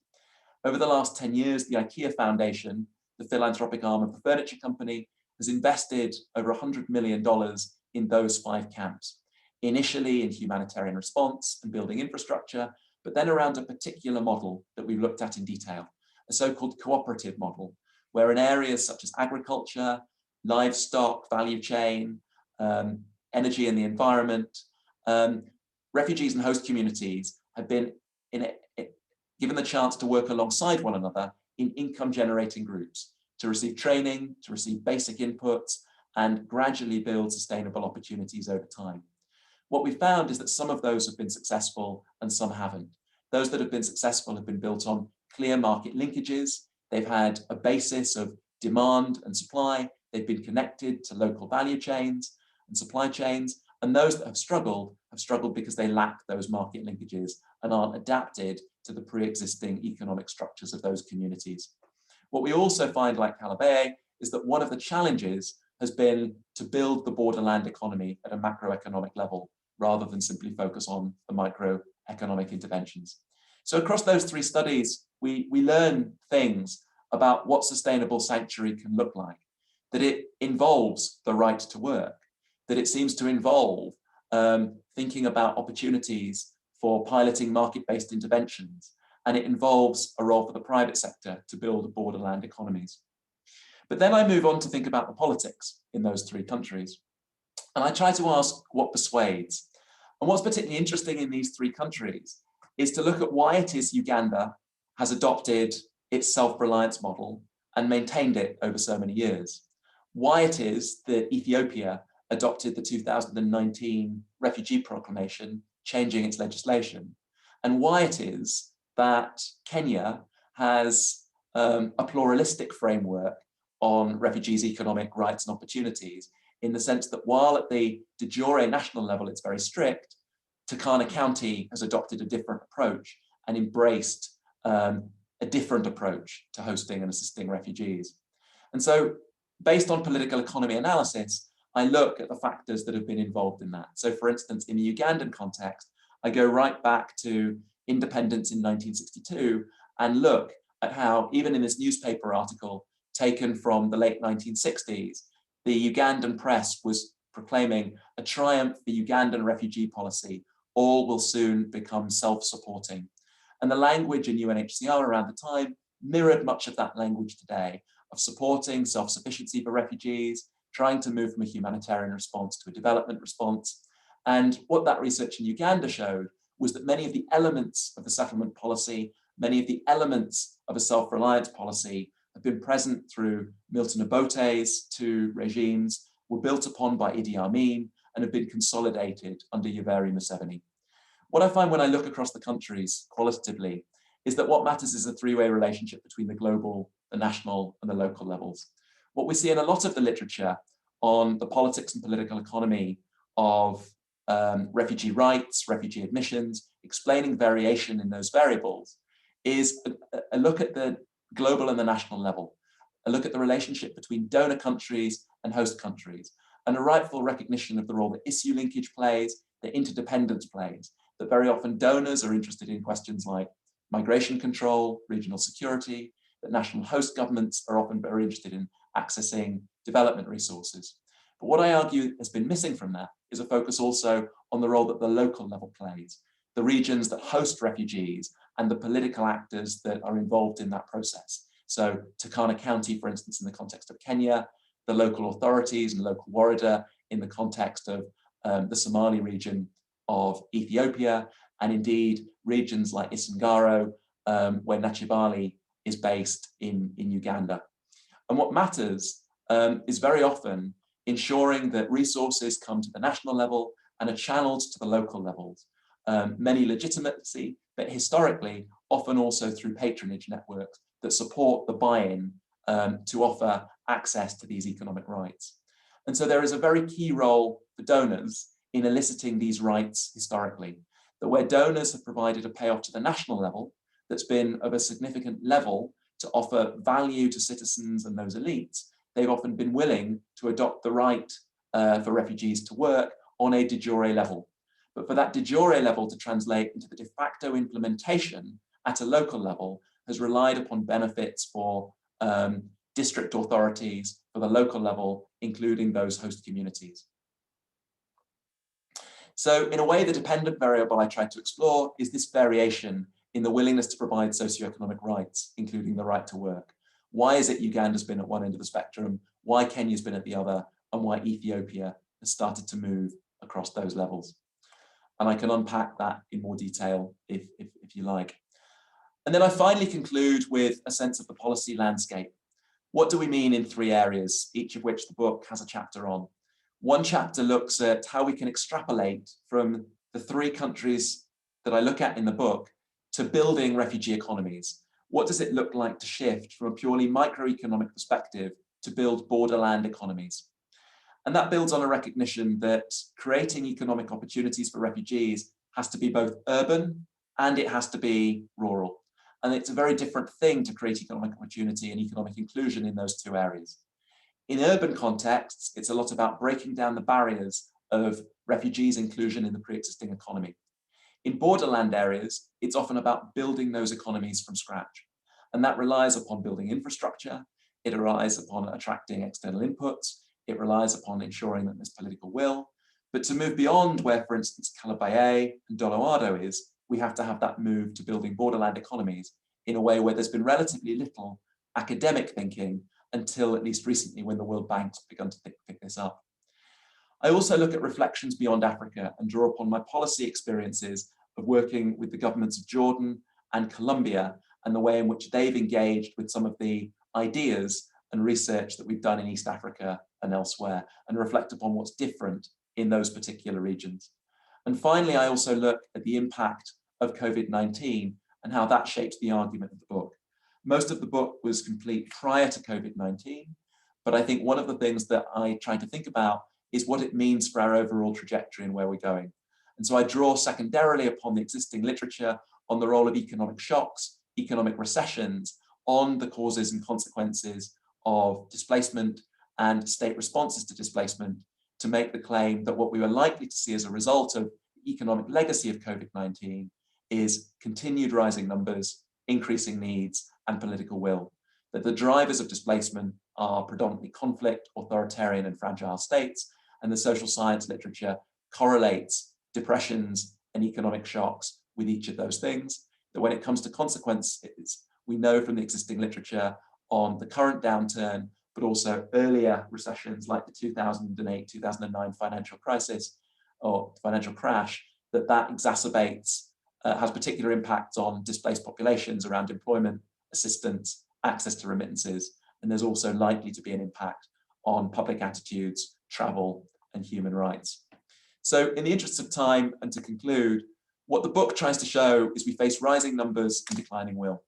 Over the last 10 years, the IKEA Foundation, the philanthropic arm of the furniture company, has invested over $100 million in those 5 camps, initially in humanitarian response and building infrastructure, but then around a particular model that we've looked at in detail, a so-called cooperative model, where in areas such as agriculture, livestock, value chain, energy and the environment, refugees and host communities have been given the chance to work alongside one another in income-generating groups, to receive training, to receive basic inputs, and gradually build sustainable opportunities over time. What we found is that some of those have been successful and some haven't. Those that have been successful have been built on clear market linkages. They've had a basis of demand and supply. They've been connected to local value chains and supply chains. And those that have struggled because they lack those market linkages and aren't adapted to the pre-existing economic structures of those communities. What we also find, like Calibay, is that one of the challenges has been to build the borderland economy at a macroeconomic level, rather than simply focus on the microeconomic interventions. So across those 3 studies, we learn things about what sustainable sanctuary can look like, that it involves the right to work, that it seems to involve thinking about opportunities for piloting market-based interventions, and it involves a role for the private sector to build borderland economies. But then I move on to think about the politics in those 3 countries. And I try to ask what persuades. And what's particularly interesting in these 3 countries is to look at why it is Uganda has adopted its self-reliance model and maintained it over so many years. Why it is that Ethiopia adopted the 2019 refugee proclamation, changing its legislation, and why it is that Kenya has a pluralistic framework on refugees' economic rights and opportunities, in the sense that while at the de jure national level it's very strict, Turkana County has adopted a different approach and embraced a different approach to hosting and assisting refugees. And so, based on political economy analysis, I look at the factors that have been involved in that. So for instance, in the Ugandan context, I go right back to independence in 1962 and look at how, even in this newspaper article taken from the late 1960s, the Ugandan press was proclaiming a triumph for Ugandan refugee policy. All will soon become self-supporting. And the language in UNHCR around the time mirrored much of that language today, of supporting self-sufficiency for refugees, trying to move from a humanitarian response to a development response. And what that research in Uganda showed was that many of the elements of the settlement policy, many of the elements of a self-reliance policy have been present through Milton Obote's 2 regimes, were built upon by Idi Amin, and have been consolidated under Yoweri Museveni. What I find when I look across the countries qualitatively is that what matters is a 3-way relationship between the global, the national, and the local levels. What we see in a lot of the literature on the politics and political economy of refugee rights, refugee admissions, explaining variation in those variables, is a look at the global and the national level, a look at the relationship between donor countries and host countries, and a rightful recognition of the role that issue linkage plays, that interdependence plays, that very often donors are interested in questions like migration control, regional security, that national host governments are often very interested in accessing development resources. But what I argue has been missing from that is a focus also on the role that the local level plays, the regions that host refugees and the political actors that are involved in that process. So Turkana County, for instance, in the context of Kenya, the local authorities and local warada in the context of the Somali region of Ethiopia, and indeed regions like Isangaro, where Nachibali is based in Uganda. And what matters is very often ensuring that resources come to the national level and are channeled to the local levels, many legitimately, but historically, often also through patronage networks that support the buy-in to offer access to these economic rights. And so there is a very key role for donors in eliciting these rights historically, that where donors have provided a payoff to the national level that's been of a significant level to offer value to citizens and those elites, they've often been willing to adopt the right for refugees to work on a de jure level. But for that de jure level to translate into the de facto implementation at a local level has relied upon benefits for district authorities, for the local level, including those host communities. So in a way, the dependent variable I tried to explore is this variation in the willingness to provide socioeconomic rights, including the right to work. Why is it Uganda's been at one end of the spectrum, why Kenya's been at the other, and why Ethiopia has started to move across those levels? And I can unpack that in more detail if you like. And then I finally conclude with a sense of the policy landscape. What do we mean in three areas, each of which the book has a chapter on? One chapter looks at how we can extrapolate from the three countries that I look at in the book to building refugee economies. What does it look like to shift from a purely microeconomic perspective to build borderland economies? And that builds on a recognition that creating economic opportunities for refugees has to be both urban and it has to be rural. And it's a very different thing to create economic opportunity and economic inclusion in those two areas. In urban contexts, it's a lot about breaking down the barriers of refugees' inclusion in the pre-existing economy. In borderland areas, it's often about building those economies from scratch. And that relies upon building infrastructure, it relies upon attracting external inputs, it relies upon ensuring that there's political will. But to move beyond where, for instance, Calibay and Doloado is, we have to have that move to building borderland economies in a way where there's been relatively little academic thinking until at least recently when the World Bank's begun to pick this up. I also look at reflections beyond Africa and draw upon my policy experiences of working with the governments of Jordan and Colombia and the way in which they've engaged with some of the ideas and research that we've done in East Africa and elsewhere, and reflect upon what's different in those particular regions. And finally, I also look at the impact of COVID-19 and how that shapes the argument of the book. Most of the book was complete prior to COVID-19, but I think one of the things that I try to think about is what it means for our overall trajectory and where we're going. And so I draw secondarily upon the existing literature on the role of economic shocks, economic recessions, on the causes and consequences of displacement and state responses to displacement to make the claim that what we were likely to see as a result of the economic legacy of COVID-19 is continued rising numbers, increasing needs, and political will. That the drivers of displacement are predominantly conflict, authoritarian, and fragile states, and the social science literature correlates depressions and economic shocks with each of those things. That when it comes to consequences, we know from the existing literature on the current downturn, but also earlier recessions like the 2008-2009 financial crisis or financial crash, that exacerbates, has particular impacts on displaced populations around employment, assistance, access to remittances, and there's also likely to be an impact on public attitudes, travel, and human rights. So in the interest of time and to conclude, what the book tries to show is we face rising numbers and declining will.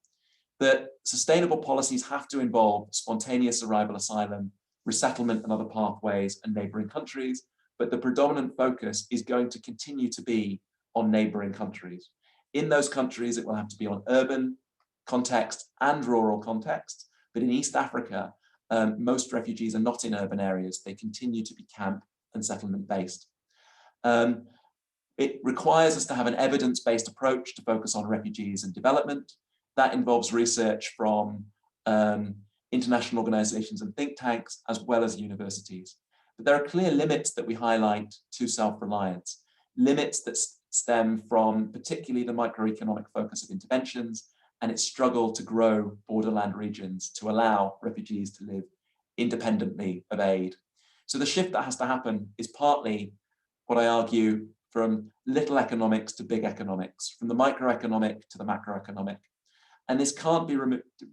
That sustainable policies have to involve spontaneous arrival asylum, resettlement and other pathways and neighbouring countries, but the predominant focus is going to continue to be on neighbouring countries. In those countries, it will have to be on urban context and rural context, but in East Africa, most refugees are not in urban areas. They continue to be camp and settlement based. It requires us to have an evidence-based approach to focus on refugees and development. That involves research from international organizations and think tanks, as well as universities. But there are clear limits that we highlight to self-reliance, limits that stem from particularly the microeconomic focus of interventions and its struggle to grow borderland regions to allow refugees to live independently of aid. So the shift that has to happen is partly what I argue, from little economics to big economics, from the microeconomic to the macroeconomic. And this can't be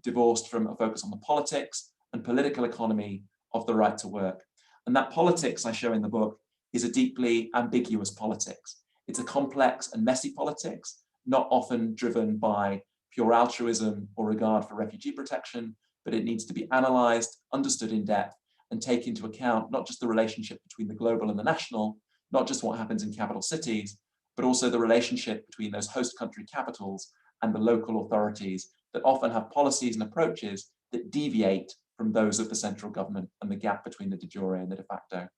divorced from a focus on the politics and political economy of the right to work. And that politics I show in the book is a deeply ambiguous politics. It's a complex and messy politics, not often driven by pure altruism or regard for refugee protection, but it needs to be analyzed, understood in depth, and take into account not just the relationship between the global and the national, not just what happens in capital cities, but also the relationship between those host country capitals and the local authorities that often have policies and approaches that deviate from those of the central government, and the gap between the de jure and the de facto.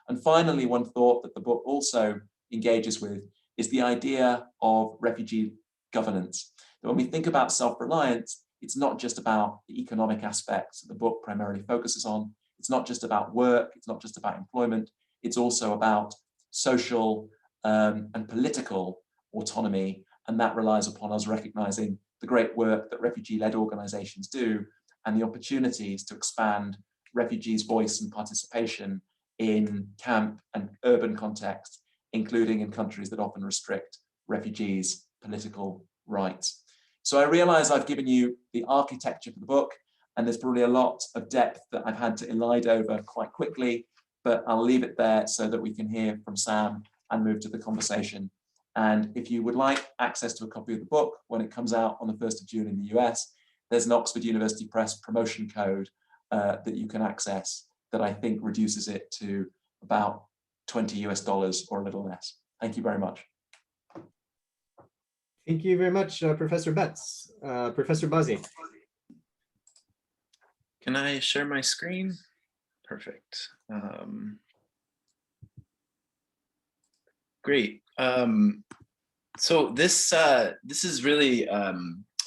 And finally, one thought that the book also engages with is the idea of refugee governance. That when we think about self-reliance, it's not just about the economic aspects that the book primarily focuses on. It's not just about work, it's not just about employment, it's also about social and political autonomy, and that relies upon us recognizing the great work that refugee-led organizations do and the opportunities to expand refugees' voice and participation in camp and urban contexts, including in countries that often restrict refugees' political rights. So I realize I've given you the architecture for the book, and there's probably a lot of depth that I've had to elide over quite quickly, but I'll leave it there so that we can hear from Sam and move to the conversation. And if you would like access to a copy of the book when it comes out on the 1st of June in the US, there's an Oxford University Press promotion code that you can access that I think reduces it to about $20 US or a little less. Thank you very much. Thank you very much, Professor Betts. Professor Bazzi. Can I share my screen? Perfect. Great. So this is really a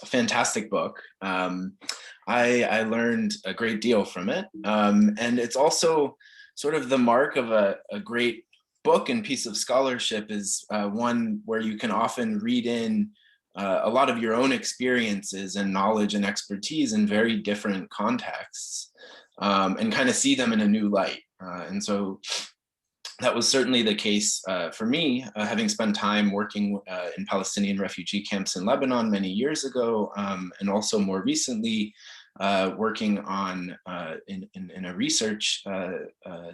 fantastic book. I learned a great deal from it, and it's also sort of the mark of a great book and piece of scholarship is one where you can often read in a lot of your own experiences and knowledge and expertise in very different contexts, and kind of see them in a new light. And so that was certainly the case for me, having spent time working in Palestinian refugee camps in Lebanon many years ago, and also more recently working on in a research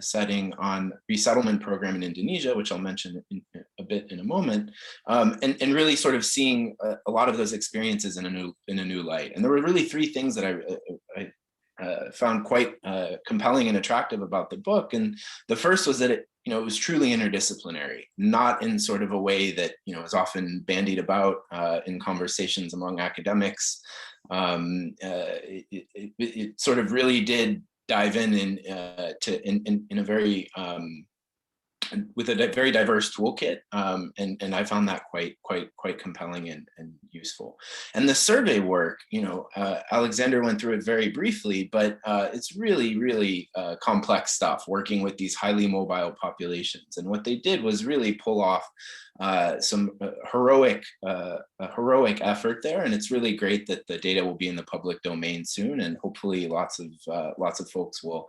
setting on resettlement program in Indonesia, which I'll mention a bit in a moment, and really sort of seeing a lot of those experiences in a new light. And there were really three things that I found quite compelling and attractive about the book. And the first was that it was truly interdisciplinary, not in sort of a way that is often bandied about in conversations among academics. It sort of really did dive in a very with a very diverse toolkit, and I found that quite compelling and useful. And the survey work, Alexander went through it very briefly, but it's really complex stuff, working with these highly mobile populations. And what they did was really pull off some heroic effort there, and it's really great that the data will be in the public domain soon, and hopefully lots of folks will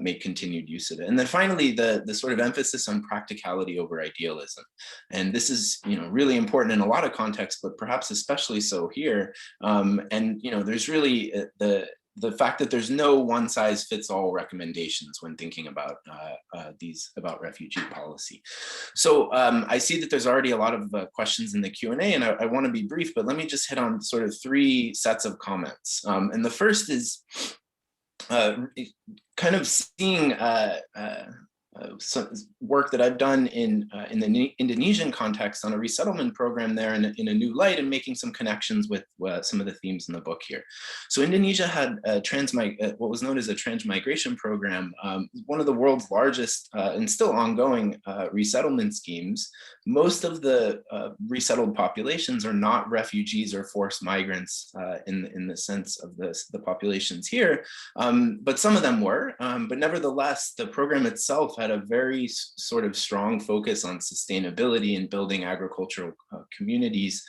make continued use of it. And then finally, the sort of emphasis on practicality over idealism, and this is really important in a lot of contexts, but perhaps especially so here. And there's really the fact that there's no one-size-fits-all recommendations when thinking about about refugee policy. So I see that there's already a lot of questions in the Q&A, and I want to be brief, but let me just hit on sort of three sets of comments. And the first is kind of seeing some work that I've done in the Indonesian context on a resettlement program there in a new light, and making some connections with some of the themes in the book here. So Indonesia had what was known as a transmigration program, one of the world's largest and still ongoing resettlement schemes. Most of the resettled populations are not refugees or forced migrants in the sense of the populations here, but some of them were. But nevertheless, the program itself had a very sort of strong focus on sustainability and building agricultural communities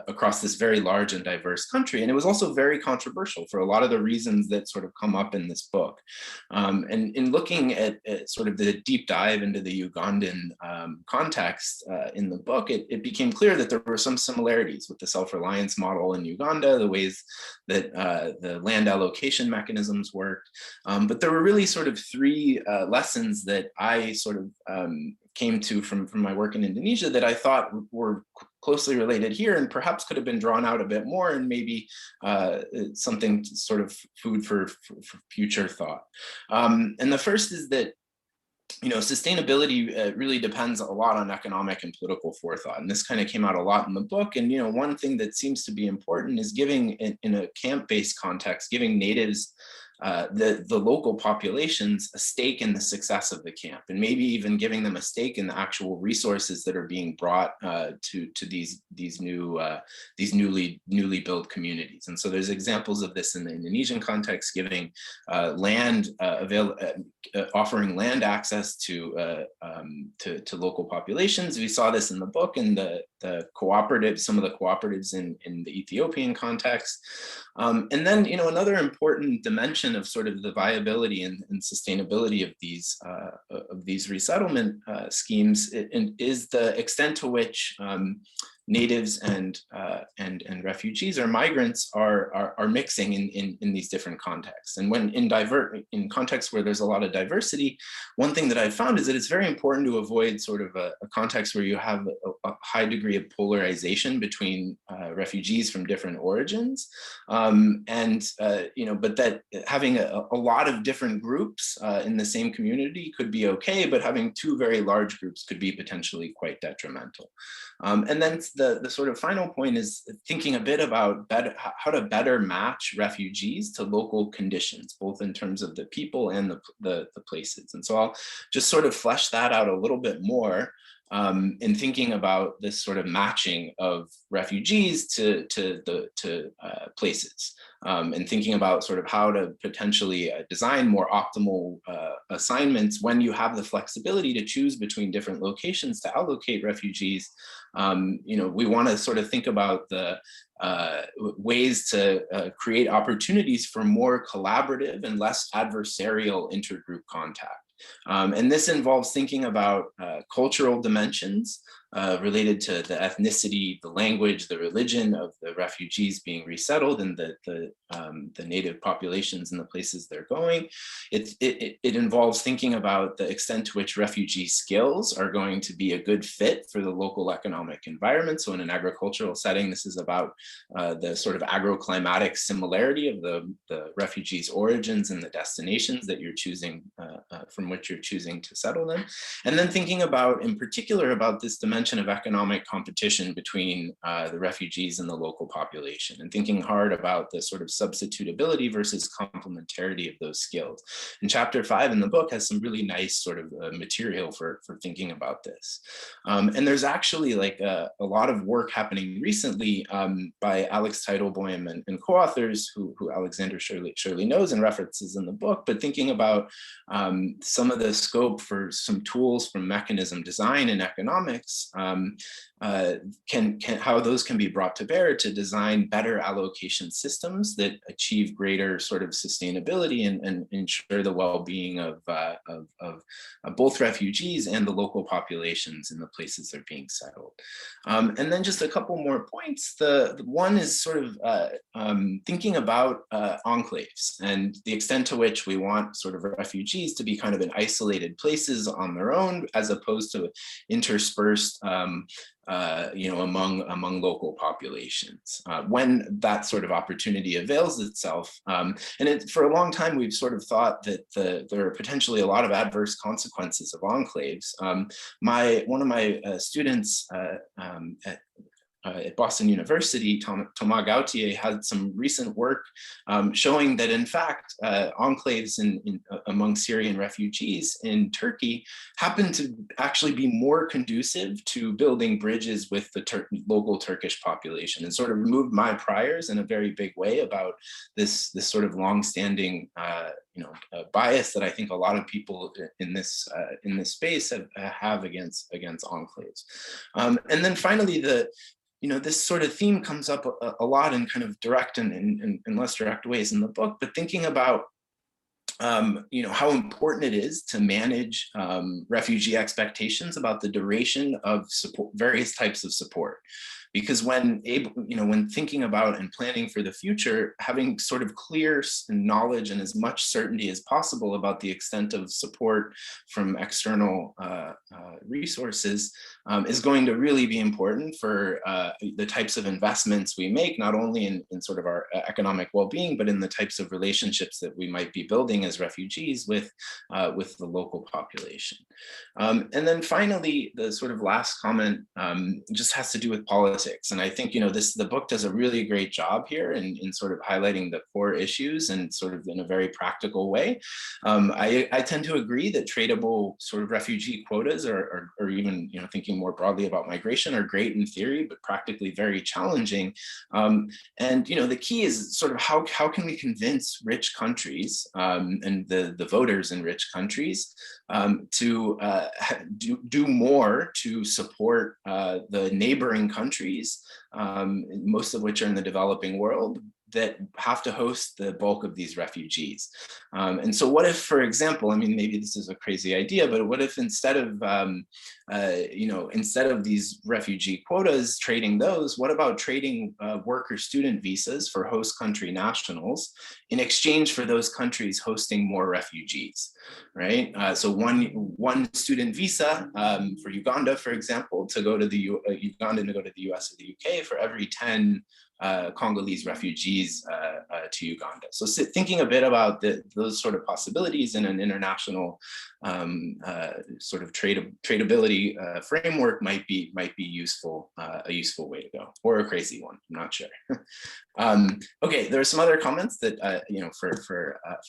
across this very large and diverse country. And it was also very controversial for a lot of the reasons that sort of come up in this book. And in looking at sort of the deep dive into the Ugandan context in the book, it became clear that there were some similarities with the self-reliance model in Uganda, the ways that the land allocation mechanisms worked. But there were really sort of three lessons that I sort of came to from my work in Indonesia that I thought were closely related here and perhaps could have been drawn out a bit more, and maybe something sort of food for future thought. And the first is that, you know, sustainability really depends a lot on economic and political forethought. And this kind of came out a lot in the book. And, you know, one thing that seems to be important is giving, in a camp-based context, giving natives, the local populations, a stake in the success of the camp, and maybe even giving them a stake in the actual resources that are being brought to these newly built communities. And so there's examples of this in the Indonesian context, giving offering land access to local populations. We saw this in the book in the cooperatives, some of the cooperatives in the Ethiopian context. And then, you know, another important dimension of sort of the viability and sustainability of these resettlement schemes is the extent to which natives and refugees or migrants are mixing in these different contexts. And when in contexts where there's a lot of diversity, one thing that I've found is that it's very important to avoid sort of a context where you have a high degree of polarization between refugees from different origins, you know, but that having a lot of different groups in the same community could be okay, but having two very large groups could be potentially quite detrimental. And then the sort of final point is thinking a bit about how to better match refugees to local conditions, both in terms of the people and the places. And so I'll just sort of flesh that out a little bit more in thinking about this sort of matching of refugees to places, and thinking about sort of how to potentially design more optimal assignments when you have the flexibility to choose between different locations to allocate refugees. You know, we want to sort of think about the ways to create opportunities for more collaborative and less adversarial intergroup contact. And this involves thinking about cultural dimensions related to the ethnicity, the language, the religion of the refugees being resettled and the native populations in the places they're going. It involves thinking about the extent to which refugee skills are going to be a good fit for the local economic environment. So in an agricultural setting, this is about the sort of agroclimatic similarity of the refugees' origins and the destinations that you're choosing, from which you're choosing to settle them. And then thinking about, in particular, about this dimension of economic competition between the refugees and the local population, and thinking hard about the sort of substitutability versus complementarity of those skills. And chapter 5 in the book has some really nice sort of material for thinking about this. And there's actually like a lot of work happening recently by Alex Teitelboim and co-authors who Alexander surely knows and references in the book, but thinking about some of the scope for some tools from mechanism design and economics, how those can be brought to bear to design better allocation systems that achieve greater sort of sustainability and ensure the well-being of both refugees and the local populations in the places they're being settled. And then just a couple more points. The one is sort of thinking about enclaves and the extent to which we want sort of refugees to be kind of in isolated places on their own, as opposed to interspersed you know, among local populations, when that sort of opportunity avails itself. And for a long time, we've sort of thought that there are potentially a lot of adverse consequences of enclaves. One of my students at Boston University, Thomas Gautier, had some recent work showing that, in fact, enclaves among Syrian refugees in Turkey happen to actually be more conducive to building bridges with the local Turkish population, and sort of removed my priors in a very big way about this sort of longstanding bias that I think a lot of people in this space have against enclaves. And then finally, this sort of theme comes up a lot in kind of direct and less direct ways in the book, but thinking about how important it is to manage refugee expectations about the duration of support, various types of support. Because when thinking about and planning for the future, having sort of clear knowledge and as much certainty as possible about the extent of support from external resources is going to really be important for the types of investments we make, not only in sort of our economic well-being, but in the types of relationships that we might be building as refugees with the local population. And then finally, the sort of last comment just has to do with politics. And I think, the book does a really great job here in sort of highlighting the core issues and sort of in a very practical way. I tend to agree that tradable sort of refugee quotas or even, thinking more broadly about migration are great in theory, but practically very challenging. And, the key is sort of how can we convince rich countries and the voters in rich countries to do more to support the neighboring countries, most of which are in the developing world, that have to host the bulk of these refugees. And so what if, for example, maybe this is a crazy idea, but what if instead of these refugee quotas, trading those, what about trading work or student visas for host country nationals in exchange for those countries hosting more refugees, right? So one student visa for Uganda, for example, to go to the Ugandan to go to the US or the UK for every 10 Congolese refugees to Uganda. So thinking a bit about those sort of possibilities in an international sort of tradability framework might be useful, a useful way to go, or a crazy one. I'm not sure. Okay, there are some other comments that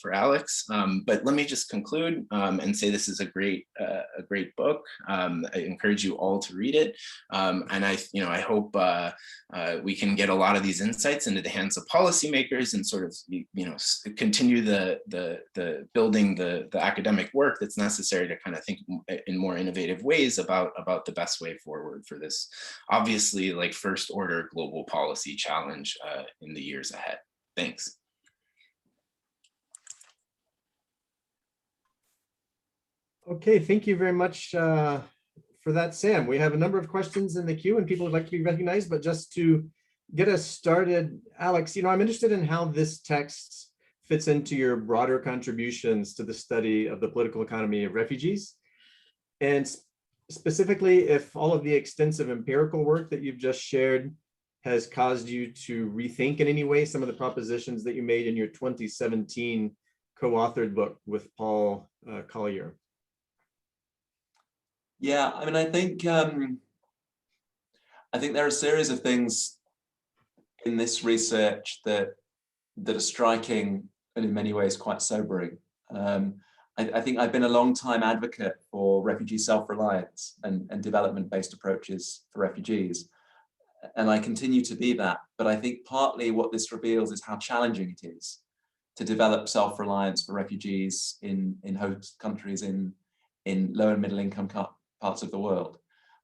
for Alex, but let me just conclude and say this is a great book. I encourage you all to read it, and I hope we can get a lot of these insights into the hands of policymakers and sort of continue the building the academic work that's necessary to kind of think in more innovative ways about the best way forward for this obviously like first order global policy challenge in the years ahead. Thanks. Okay, thank you very much for that, Sam. We have a number of questions in the queue and people would like to be recognized, but just to get us started, Alex, I'm interested in how this text fits into your broader contributions to the study of the political economy of refugees. And specifically, if all of the extensive empirical work that you've just shared has caused you to rethink in any way some of the propositions that you made in your 2017 co-authored book with Paul Collier. Yeah, I think there are a series of things in this research that are striking and in many ways quite sobering. I think I've been a long time advocate for refugee self-reliance and development-based approaches for refugees. And I continue to be that, but I think partly what this reveals is how challenging it is to develop self-reliance for refugees in host countries in low and middle income parts of the world.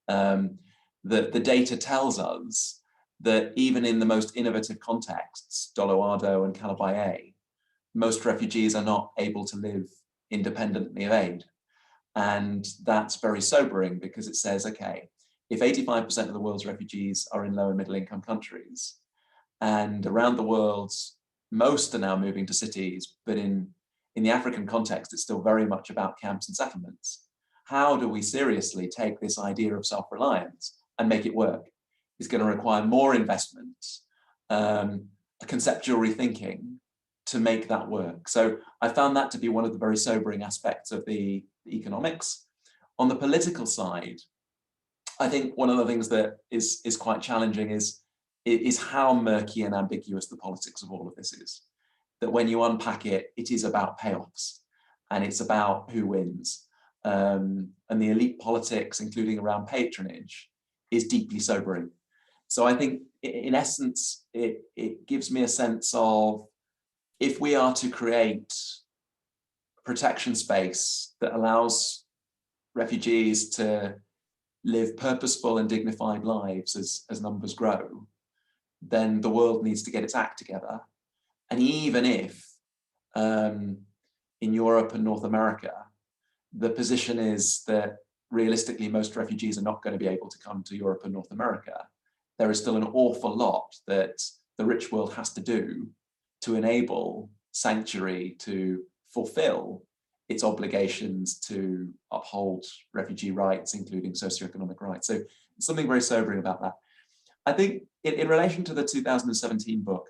The data tells us that even in the most innovative contexts, Doloado and Calibay, most refugees are not able to live independently of aid. And that's very sobering because it says, okay, if 85% of the world's refugees are in low and middle income countries, and around the world, most are now moving to cities, but in the African context, it's still very much about camps and settlements. How do we seriously take this idea of self-reliance and make it work? It's going to require more investment, a conceptual rethinking to make that work. So I found that to be one of the very sobering aspects of the economics. On the political side, I think one of the things that is quite challenging is how murky and ambiguous the politics of all of this is. That when you unpack it, it is about payoffs and it's about who wins. And the elite politics, including around patronage, is deeply sobering. So I think in essence, it gives me a sense of if we are to create protection space that allows refugees to live purposeful and dignified lives as numbers grow, then the world needs to get its act together. And even if in Europe and North America, the position is that realistically most refugees are not going to be able to come to Europe and North America, there is still an awful lot that the rich world has to do to enable sanctuary to fulfill its obligations to uphold refugee rights, including socioeconomic rights. So something very sobering about that. I think in relation to the 2017 book,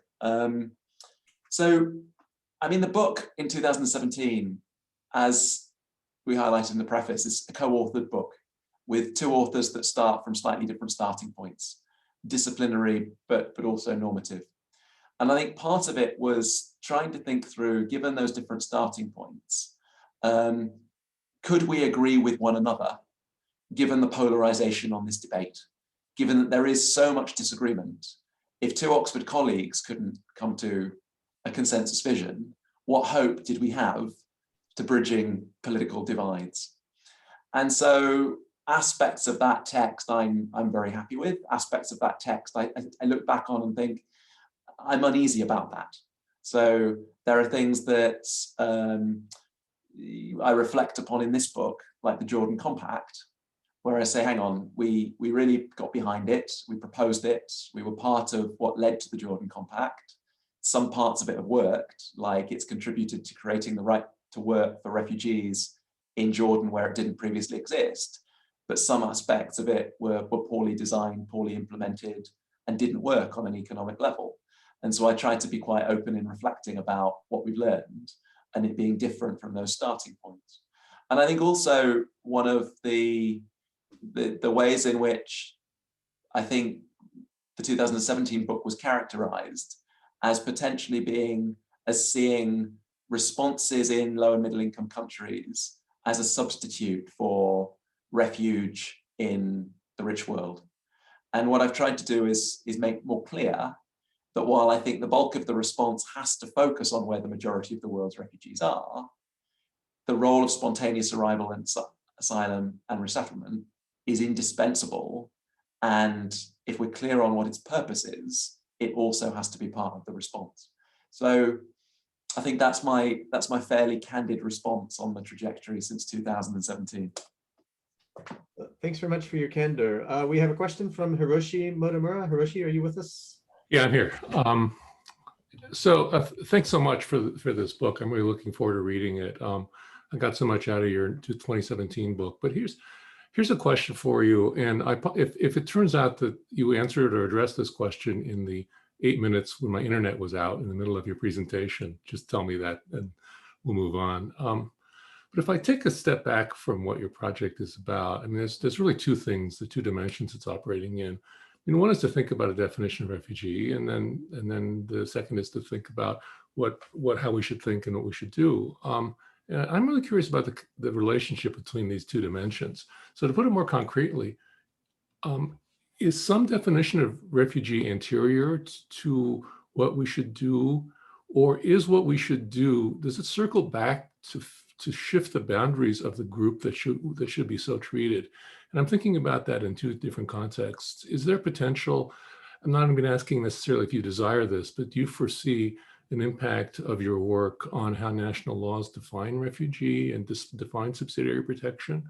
so I mean, the book in 2017, as we highlighted in the preface, is a co-authored book with two authors that start from slightly different starting points, disciplinary, but also normative. And I think part of it was trying to think through, given those different starting points, could we agree with one another, given the polarization on this debate, given that there is so much disagreement? If two Oxford colleagues couldn't come to a consensus vision, what hope did we have to bridging political divides? And so aspects of that text I'm very happy with. Aspects of that text I look back on and think I'm uneasy about that. So there are things that I reflect upon in this book, like the Jordan Compact, where I say, hang on, we really got behind it, we proposed it, we were part of what led to the Jordan Compact. Some parts of it have worked, like it's contributed to creating the right to work for refugees in Jordan where it didn't previously exist. But some aspects of it were poorly designed, poorly implemented, and didn't work on an economic level. And so I tried to be quite open in reflecting about what we've learned and it being different from those starting points. And I think also one of the ways in which I think the 2017 book was characterized as potentially being, as seeing responses in low and middle income countries as a substitute for refuge in the rich world. And what I've tried to do is make more clear that while I think the bulk of the response has to focus on where the majority of the world's refugees are, the role of spontaneous arrival and asylum and resettlement is indispensable. And if we're clear on what its purpose is, it also has to be part of the response. So I think that's my fairly candid response on the trajectory since 2017. Thanks very much for your candor. We have a question from Hiroshi Motomura. Hiroshi, are you with us? Yeah, I'm here. Thanks so much for this book. I'm really looking forward to reading it. I got so much out of your 2017 book, but here's a question for you. And if it turns out that you answered or addressed this question in the 8 minutes when my internet was out in the middle of your presentation, just tell me that and we'll move on. But if I take a step back from what your project is about, I mean, there's really two things, the two dimensions it's operating in. One is to think about a definition of refugee, and then the second is to think about how we should think and what we should do. And I'm really curious about the relationship between these two dimensions. So to put it more concretely, is some definition of refugee anterior to what we should do, or is what we should do, does it circle back to shift the boundaries of the group that should be so treated? And I'm thinking about that in two different contexts. Is there potential, I'm not even asking necessarily if you desire this, but do you foresee an impact of your work on how national laws define refugee and define subsidiary protection?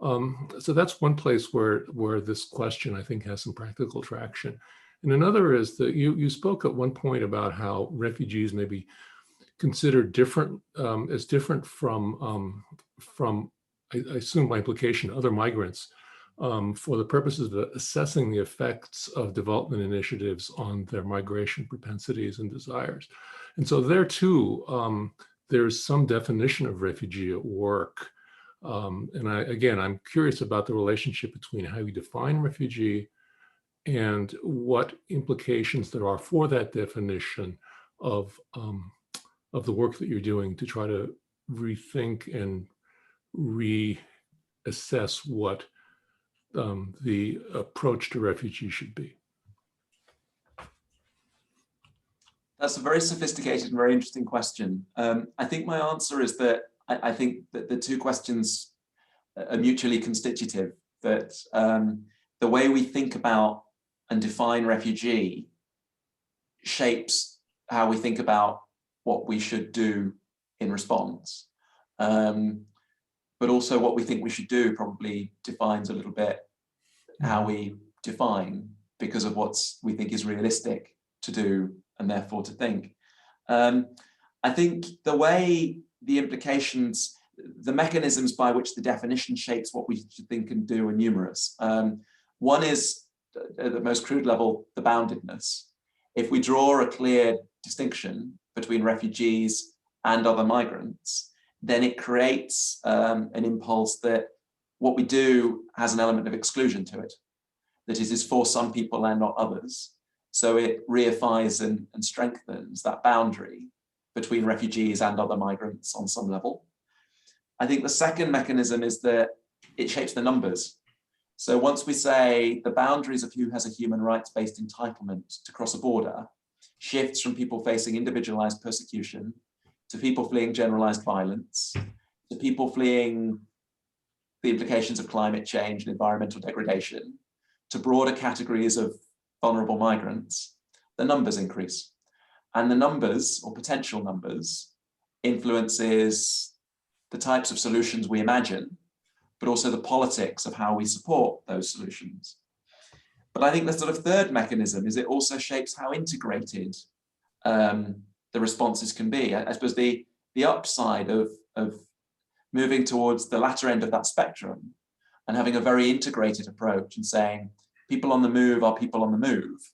So that's one place where this question, I think, has some practical traction. And another is that you spoke at one point about how refugees may be considered different, as different from I assume by implication, other migrants, for the purposes of assessing the effects of development initiatives on their migration propensities and desires. And so there too, there's some definition of refugee at work. And I'm curious about the relationship between how you define refugee and what implications there are for that definition of the work that you're doing to try to rethink and reassess what the approach to refugees should be. That's a very sophisticated and very interesting question. I think my answer is that I think that the two questions are mutually constitutive, that the way we think about and define refugee shapes how we think about what we should do in response. But also what we think we should do probably defines a little bit how we define, because of what we think is realistic to do and therefore to think. I think the way the implications, the mechanisms by which the definition shapes what we should think and do are numerous. One is, at the most crude level, the boundedness. If we draw a clear distinction between refugees and other migrants, then it creates an impulse that what we do has an element of exclusion to it. That is for some people and not others. So it reifies and strengthens that boundary between refugees and other migrants on some level. I think the second mechanism is that it shapes the numbers. So once we say the boundaries of who has a human rights-based entitlement to cross a border shifts from people facing individualized persecution to people fleeing generalized violence, to people fleeing the implications of climate change and environmental degradation, to broader categories of vulnerable migrants, the numbers increase. And the numbers, or potential numbers, influences the types of solutions we imagine, but also the politics of how we support those solutions. But I think the sort of third mechanism is it also shapes how integrated the responses can be. I suppose the upside of moving towards the latter end of that spectrum and having a very integrated approach and saying people on the move are people on the move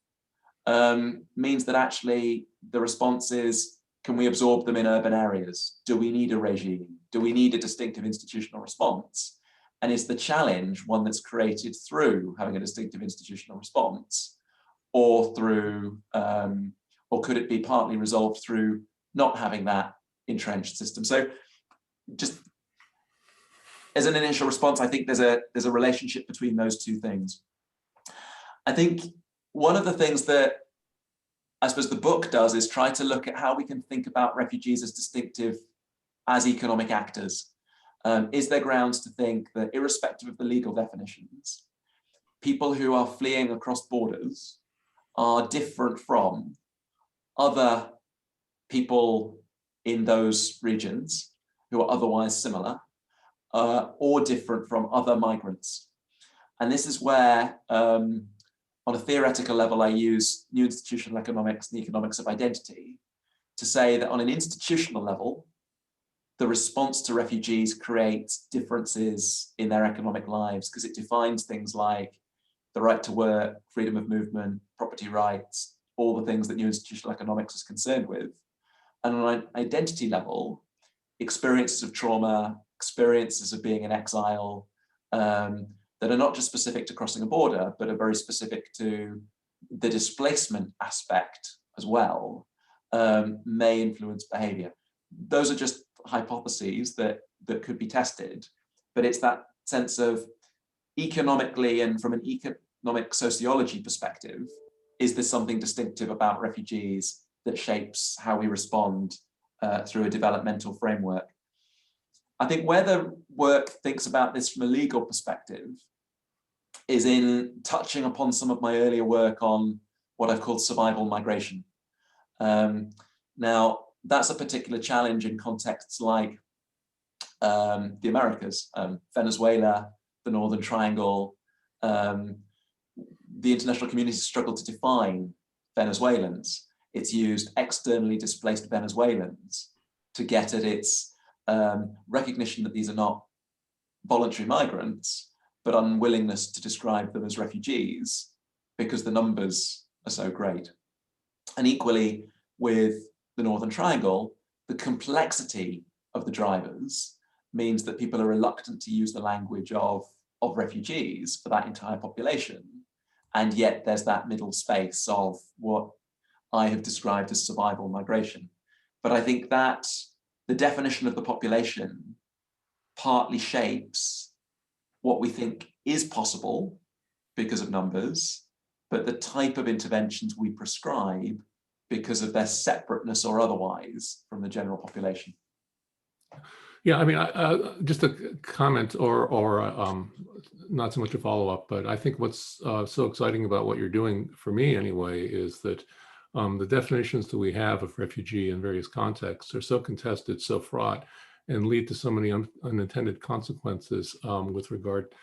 means that actually the response is, can we absorb them in urban areas? Do we need a regime? Do we need a distinctive institutional response? And is the challenge one that's created through having a distinctive institutional response, or through, or could it be partly resolved through not having that entrenched system? So just as an initial response, I think there's a relationship between those two things. I think one of the things that I suppose the book does is try to look at how we can think about refugees as distinctive as economic actors. Is there grounds to think that, irrespective of the legal definitions, people who are fleeing across borders are different from other people in those regions who are otherwise similar, or different from other migrants? And this is where, on a theoretical level, I use new institutional economics and the economics of identity to say that on an institutional level, the response to refugees creates differences in their economic lives because it defines things like the right to work, freedom of movement, property rights, all the things that new institutional economics is concerned with. And on an identity level, experiences of trauma, experiences of being in exile, that are not just specific to crossing a border, but are very specific to the displacement aspect as well, may influence behavior. Those are just hypotheses that could be tested, but it's that sense of economically and from an economic sociology perspective, is there something distinctive about refugees that shapes how we respond through a developmental framework? I think where the work thinks about this from a legal perspective is in touching upon some of my earlier work on what I've called survival migration. Now, that's a particular challenge in contexts like the Americas, Venezuela, the Northern Triangle. The international community struggled to define Venezuelans. It's used externally displaced Venezuelans to get at its recognition that these are not voluntary migrants, but unwillingness to describe them as refugees because the numbers are so great. And equally with the Northern Triangle, the complexity of the drivers means that people are reluctant to use the language of refugees for that entire population. And yet there's that middle space of what I have described as survival migration. But I think that the definition of the population partly shapes what we think is possible because of numbers, but the type of interventions we prescribe because of their separateness or otherwise from the general population. Yeah, I mean, just a comment or not so much a follow-up, but I think what's so exciting about what you're doing, for me anyway, is that the definitions that we have of refugee in various contexts are so contested, so fraught, and lead to so many unintended consequences with regard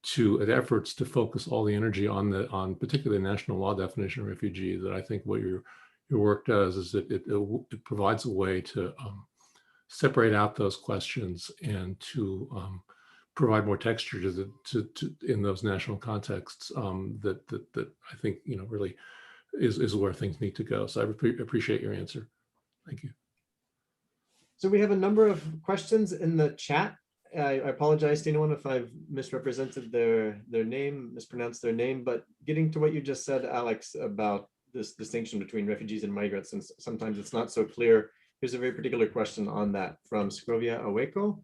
to efforts to focus all the energy on particularly the national law definition of refugee, that I think what your work does is it provides a way to separate out those questions and to provide more texture to in those national contexts that I think really is where things need to go. So I appreciate your answer. Thank you. So we have a number of questions in the chat. I apologize to anyone if I've misrepresented their name, mispronounced their name, but getting to what you just said, Alex, about this distinction between refugees and migrants, and sometimes it's not so clear. Here's a very particular question on that from Scrovia Aweko,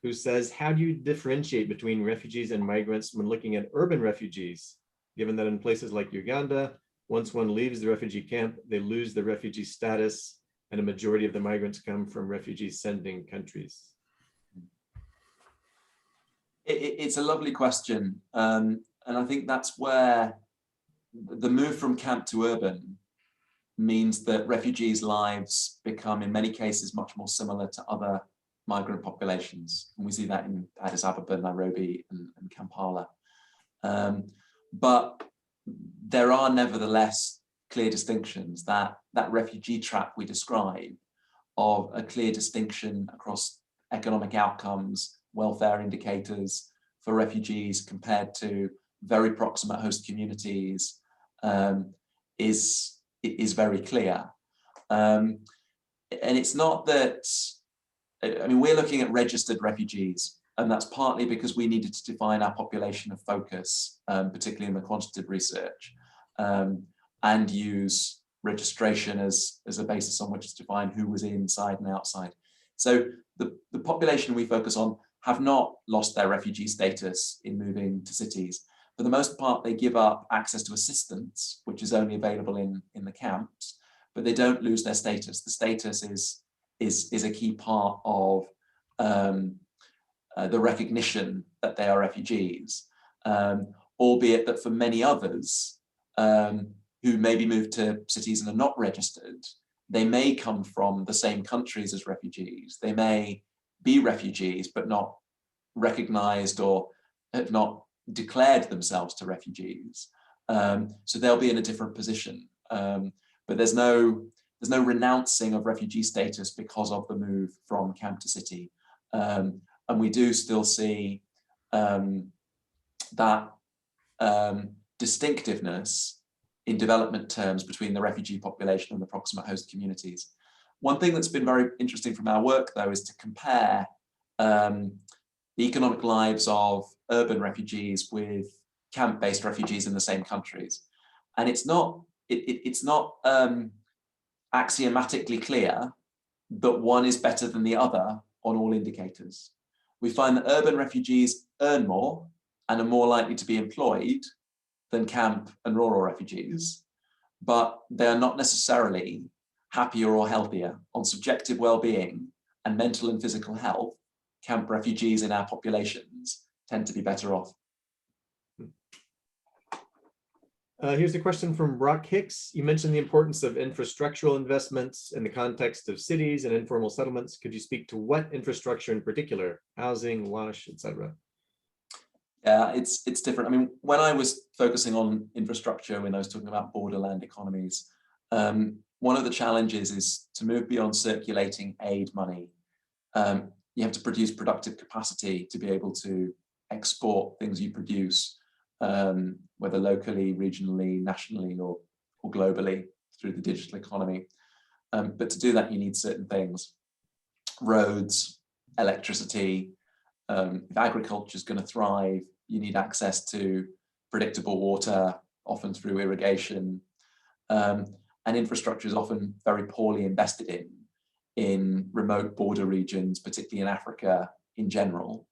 who says, how do you differentiate between refugees and migrants when looking at urban refugees, given that in places like Uganda, once one leaves the refugee camp, they lose the refugee status, and a majority of the migrants come from refugee-sending countries? It's a lovely question. And I think that's where the move from camp to urban means that refugees' lives become, in many cases, much more similar to other migrant populations. And we see that in Addis Ababa, Nairobi, and Kampala. But there are nevertheless clear distinctions. That refugee trap we describe of a clear distinction across economic outcomes, welfare indicators for refugees compared to very proximate host communities is very clear. And it's not that, I mean, we're looking at registered refugees, and that's partly because we needed to define our population of focus, particularly in the quantitative research, and use registration as a basis on which to define who was inside and outside. So the population we focus on have not lost their refugee status in moving to cities. For the most part, they give up access to assistance, which is only available in the camps, but they don't lose their status. The status is a key part of the recognition that they are refugees, albeit that for many others who maybe moved to cities and are not registered, they may come from the same countries as refugees. They may be refugees, but not recognized or have not declared themselves to refugees. So they'll be in a different position. But there's no renouncing of refugee status because of the move from camp to city. And we do still see that distinctiveness in development terms between the refugee population and the proximate host communities. One thing that's been very interesting from our work, though, is to compare the economic lives of urban refugees with camp-based refugees in the same countries. And it's not axiomatically clear that one is better than the other on all indicators. We find that urban refugees earn more and are more likely to be employed than camp and rural refugees, but they are not necessarily happier or healthier. On subjective well-being and mental and physical health, camp refugees in our populations tend to be better off. Here's a question from Brock Hicks. You mentioned the importance of infrastructural investments in the context of cities and informal settlements. Could you speak to what infrastructure in particular? Housing, wash, etc. Yeah, it's different. I mean, when I was focusing on infrastructure, when I was talking about borderland economies, one of the challenges is to move beyond circulating aid money. You have to produce productive capacity to be able to export things you produce, whether locally, regionally, nationally, or globally through the digital economy. But to do that, you need certain things: roads, electricity. If agriculture is going to thrive, you need access to predictable water, often through irrigation. And infrastructure is often very poorly invested in remote border regions, particularly in Africa in general.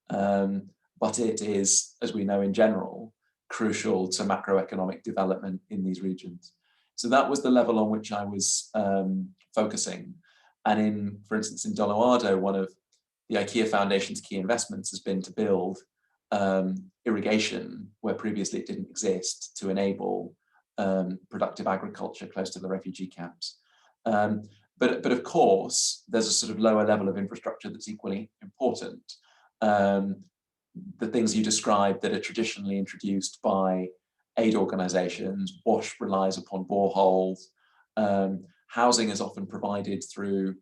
But it is, as we know in general, crucial to macroeconomic development in these regions. So that was the level on which I was focusing. And in, for instance, in Doloado, one of the IKEA Foundation's key investments has been to build irrigation where previously it didn't exist, to enable productive agriculture close to the refugee camps. But of course, there's a sort of lower level of infrastructure that's equally important. The things you described that are traditionally introduced by aid organizations, WASH relies upon boreholes. Housing is often provided through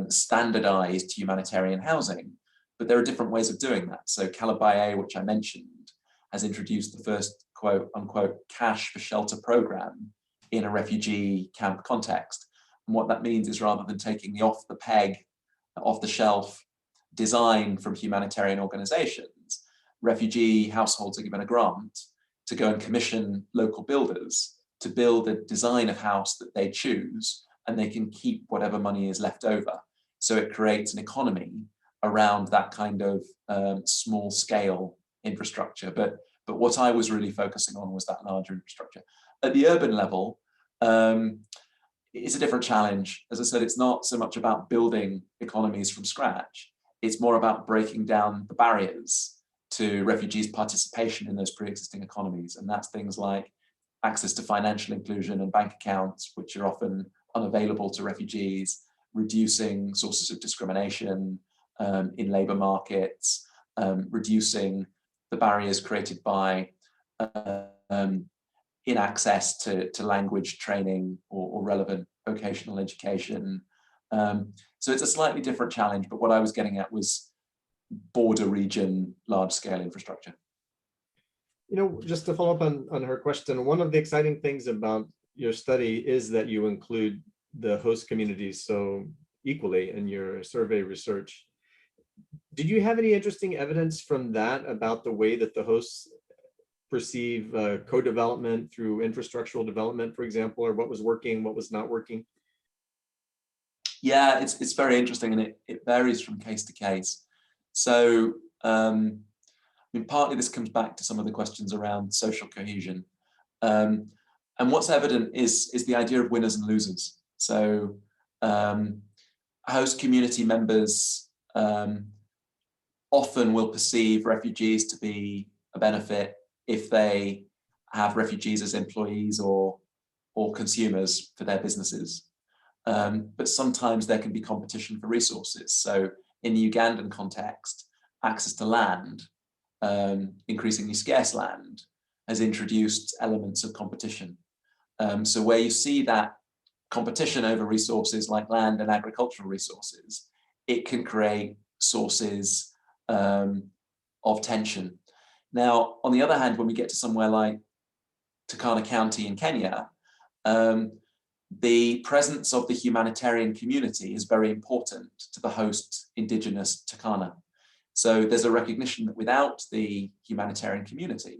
standardized humanitarian housing, but there are different ways of doing that. So Calibay, which I mentioned, has introduced the first quote unquote cash for shelter program in a refugee camp context. And what that means is, rather than taking the off the shelf design from humanitarian organizations, refugee households are given a grant to go and commission local builders to build a design of house that they choose, and they can keep whatever money is left over. So it creates an economy around that kind of small scale infrastructure. But what I was really focusing on was that larger infrastructure. At the urban level, it's a different challenge. As I said, it's not so much about building economies from scratch. It's more about breaking down the barriers to refugees' participation in those pre-existing economies. And that's things like access to financial inclusion and bank accounts, which are often unavailable to refugees, reducing sources of discrimination in labour markets, reducing the barriers created by in access to language training or relevant vocational education. So it's a slightly different challenge, but what I was getting at was border region, large scale infrastructure. You know, just to follow up on her question, one of the exciting things about your study is that you include the host communities so equally in your survey research. Did you have any interesting evidence from that about the way that the hosts perceive co-development through infrastructural development, for example, or what was working, what was not working? Yeah, it's very interesting, and it varies from case to case. So, I mean, partly this comes back to some of the questions around social cohesion. And what's evident is the idea of winners and losers. So host community members often will perceive refugees to be a benefit if they have refugees as employees or consumers for their businesses. But sometimes there can be competition for resources. So in the Ugandan context, access to land, increasingly scarce land, has introduced elements of competition. So where you see that competition over resources like land and agricultural resources, it can create sources of tension. Now, on the other hand, when we get to somewhere like Turkana County in Kenya, the presence of the humanitarian community is very important to the host indigenous Turkana. So there's a recognition that without the humanitarian community,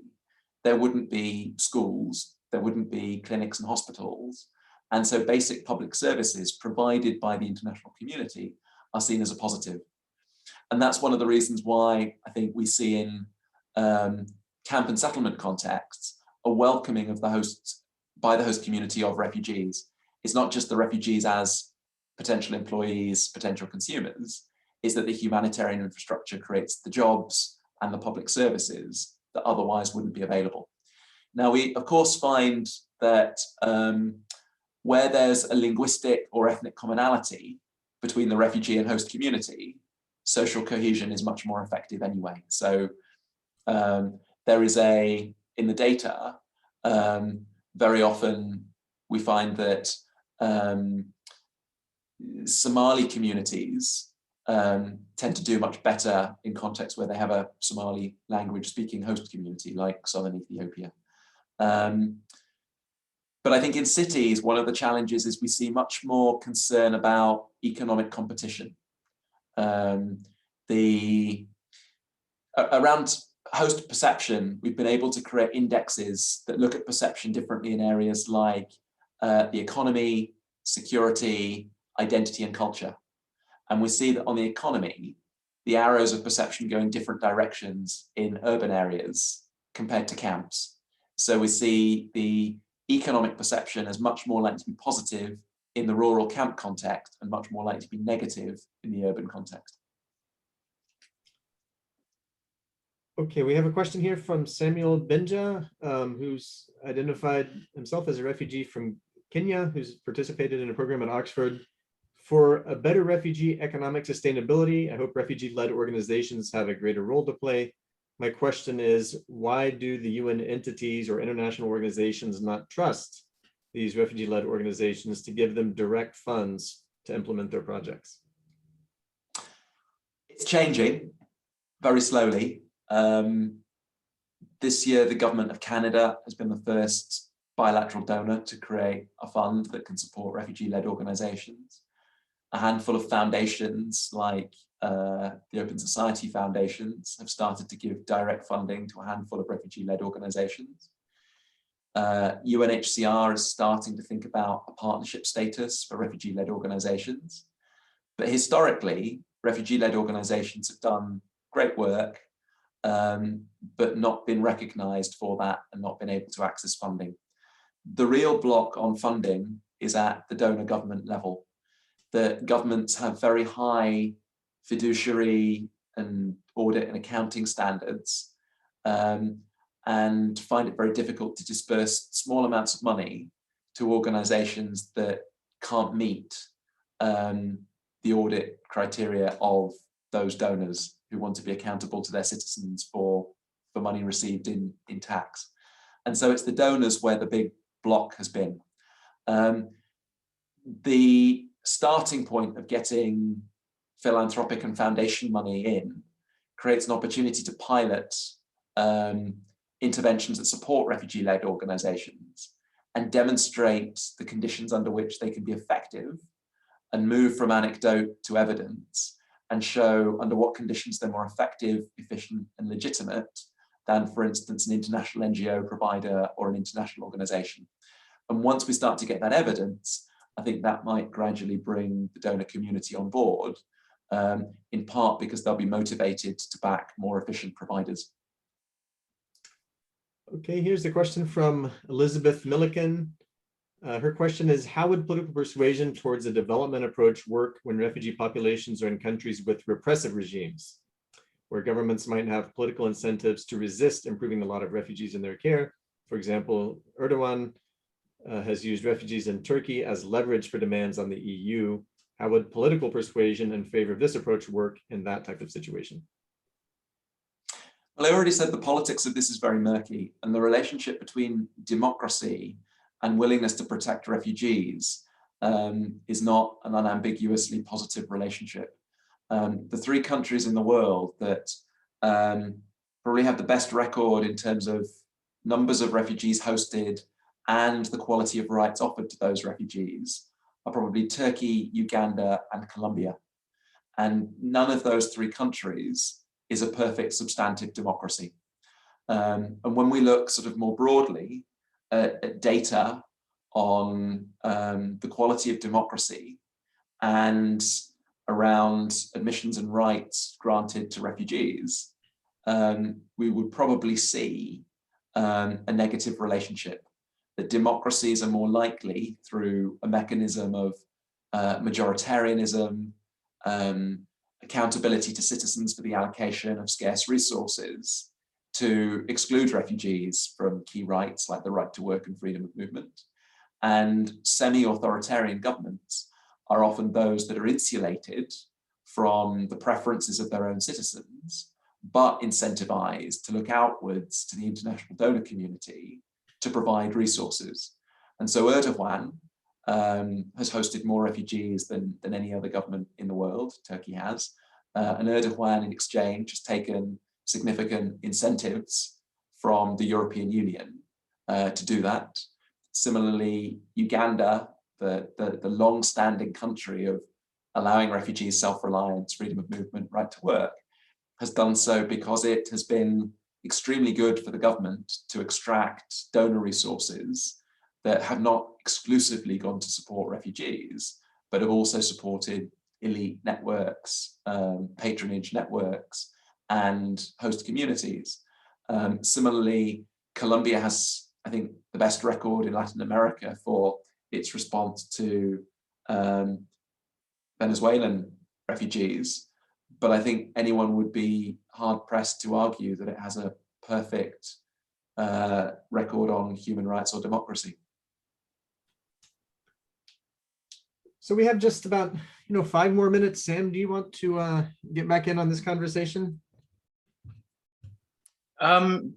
there wouldn't be schools, there wouldn't be clinics and hospitals. And so basic public services provided by the international community are seen as a positive. And that's one of the reasons why I think we see in camp and settlement contexts a welcoming of the hosts by the host community of refugees. It's not just the refugees as potential employees, potential consumers, it's that the humanitarian infrastructure creates the jobs and the public services that otherwise wouldn't be available. Now, we of course find that where there's a linguistic or ethnic commonality between the refugee and host community, social cohesion is much more effective anyway. So there is in the data, very often we find that Somali communities tend to do much better in contexts where they have a Somali language speaking host community like southern Ethiopia. But I think in cities, one of the challenges is we see much more concern about economic competition. Around host perception, we've been able to create indexes that look at perception differently in areas like the economy, security, identity, and culture. And we see that on the economy, the arrows of perception go in different directions in urban areas compared to camps. So we see the economic perception as much more likely to be positive in the rural camp context and much more likely to be negative in the urban context. Okay, we have a question here from Samuel Benja, who's identified himself as a refugee from Kenya, who's participated in a program at Oxford. For a better refugee economic sustainability, I hope refugee-led organizations have a greater role to play. My question is, why do the UN entities or international organizations not trust these refugee-led organizations to give them direct funds to implement their projects? It's changing very slowly. This year, the government of Canada has been the first bilateral donor to create a fund that can support refugee-led organizations. A handful of foundations like the Open Society Foundations have started to give direct funding to a handful of refugee-led organizations. UNHCR is starting to think about a partnership status for refugee-led organizations. But historically, refugee-led organizations have done great work, but not been recognized for that and not been able to access funding. The real block on funding is at the donor government level. The governments have very high fiduciary and audit and accounting standards, and find it very difficult to disperse small amounts of money to organizations that can't meet the audit criteria of those donors who want to be accountable to their citizens for money received in tax. And so it's the donors where the big block has been. The starting point of getting philanthropic and foundation money in creates an opportunity to pilot interventions that support refugee-led organizations and demonstrate the conditions under which they can be effective and move from anecdote to evidence and show under what conditions they're more effective, efficient, and legitimate than, for instance, an international NGO provider or an international organization. And once we start to get that evidence, I think that might gradually bring the donor community on board, in part because they'll be motivated to back more efficient providers. Okay, here's a question from Elizabeth Milliken. Her question is, how would political persuasion towards a development approach work when refugee populations are in countries with repressive regimes, where governments might have political incentives to resist improving the lot of refugees in their care? For example, Erdogan has used refugees in Turkey as leverage for demands on the EU. How would political persuasion in favor of this approach work in that type of situation? Well, I already said the politics of this is very murky, and the relationship between democracy and willingness to protect refugees is not an unambiguously positive relationship. The three countries in the world that probably have the best record in terms of numbers of refugees hosted and the quality of rights offered to those refugees are probably Turkey, Uganda, and Colombia. And none of those three countries is a perfect substantive democracy. And when we look sort of more broadly at data on the quality of democracy and around admissions and rights granted to refugees, we would probably see a negative relationship. That democracies are more likely through a mechanism of majoritarianism, accountability to citizens for the allocation of scarce resources, to exclude refugees from key rights like the right to work and freedom of movement. And semi-authoritarian governments are often those that are insulated from the preferences of their own citizens, but incentivized to look outwards to the international donor community to provide resources. And so Erdogan has hosted more refugees than any other government in the world. Turkey has. And Erdogan, in exchange, has taken significant incentives from the European Union to do that. Similarly, Uganda, the long-standing country of allowing refugees self-reliance, freedom of movement, right to work, has done so because it has been extremely good for the government to extract donor resources that have not exclusively gone to support refugees, but have also supported elite networks, patronage networks, and host communities. Similarly, Colombia has, I think, the best record in Latin America for its response to Venezuelan refugees, but I think anyone would be hard pressed to argue that it has a perfect record on human rights or democracy. So we have just about 5 more minutes. Sam, do you want to get back in on this conversation? I'm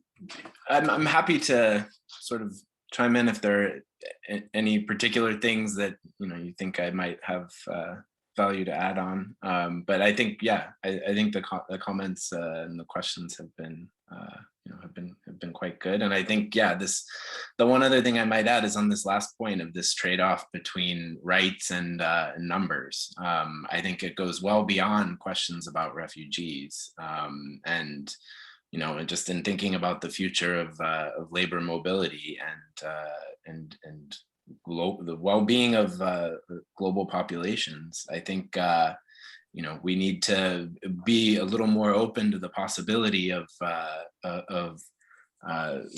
happy to sort of chime in if there are any particular things that you think I might have value to add on. But I think, yeah, I think the comments and the questions have been have been quite good. And I think, yeah, the one other thing I might add is on this last point of this trade-off between rights and numbers. I think it goes well beyond questions about refugees, and just in thinking about the future of labor mobility and the well-being of global populations, I think we need to be a little more open to the possibility of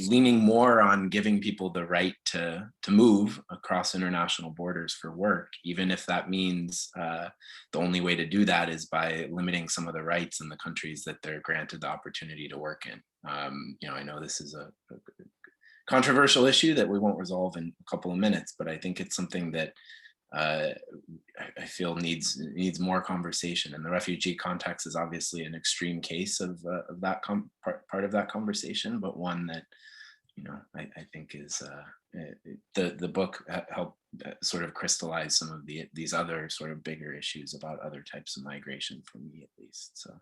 leaning more on giving people the right to move across international borders for work, even if that means the only way to do that is by limiting some of the rights in the countries that they're granted the opportunity to work in. I know this is a controversial issue that we won't resolve in a couple of minutes, but I think it's something that I feel needs more conversation. And the refugee context is obviously an extreme case of that part of that conversation, but one that I think is the book helped sort of crystallize some of these other sort of bigger issues about other types of migration, for me at least. So.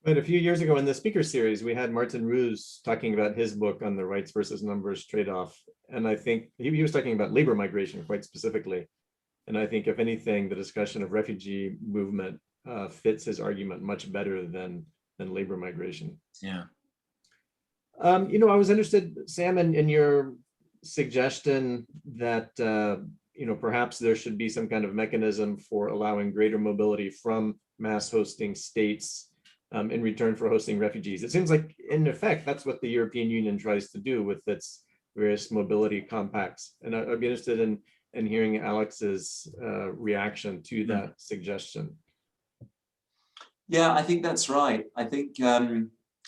But a few years ago in the speaker series, we had Martin Roos talking about his book on the rights versus numbers trade-off. And I think he was talking about labor migration quite specifically. And I think, if anything, the discussion of refugee movement fits his argument much better than labor migration. Yeah. I was interested, Sam, in your suggestion that perhaps there should be some kind of mechanism for allowing greater mobility from mass hosting states in return for hosting refugees. It seems like, in effect, that's what the European Union tries to do with its various mobility compacts. And I'd be interested in hearing Alex's reaction to that suggestion. Yeah, I think that's right. I think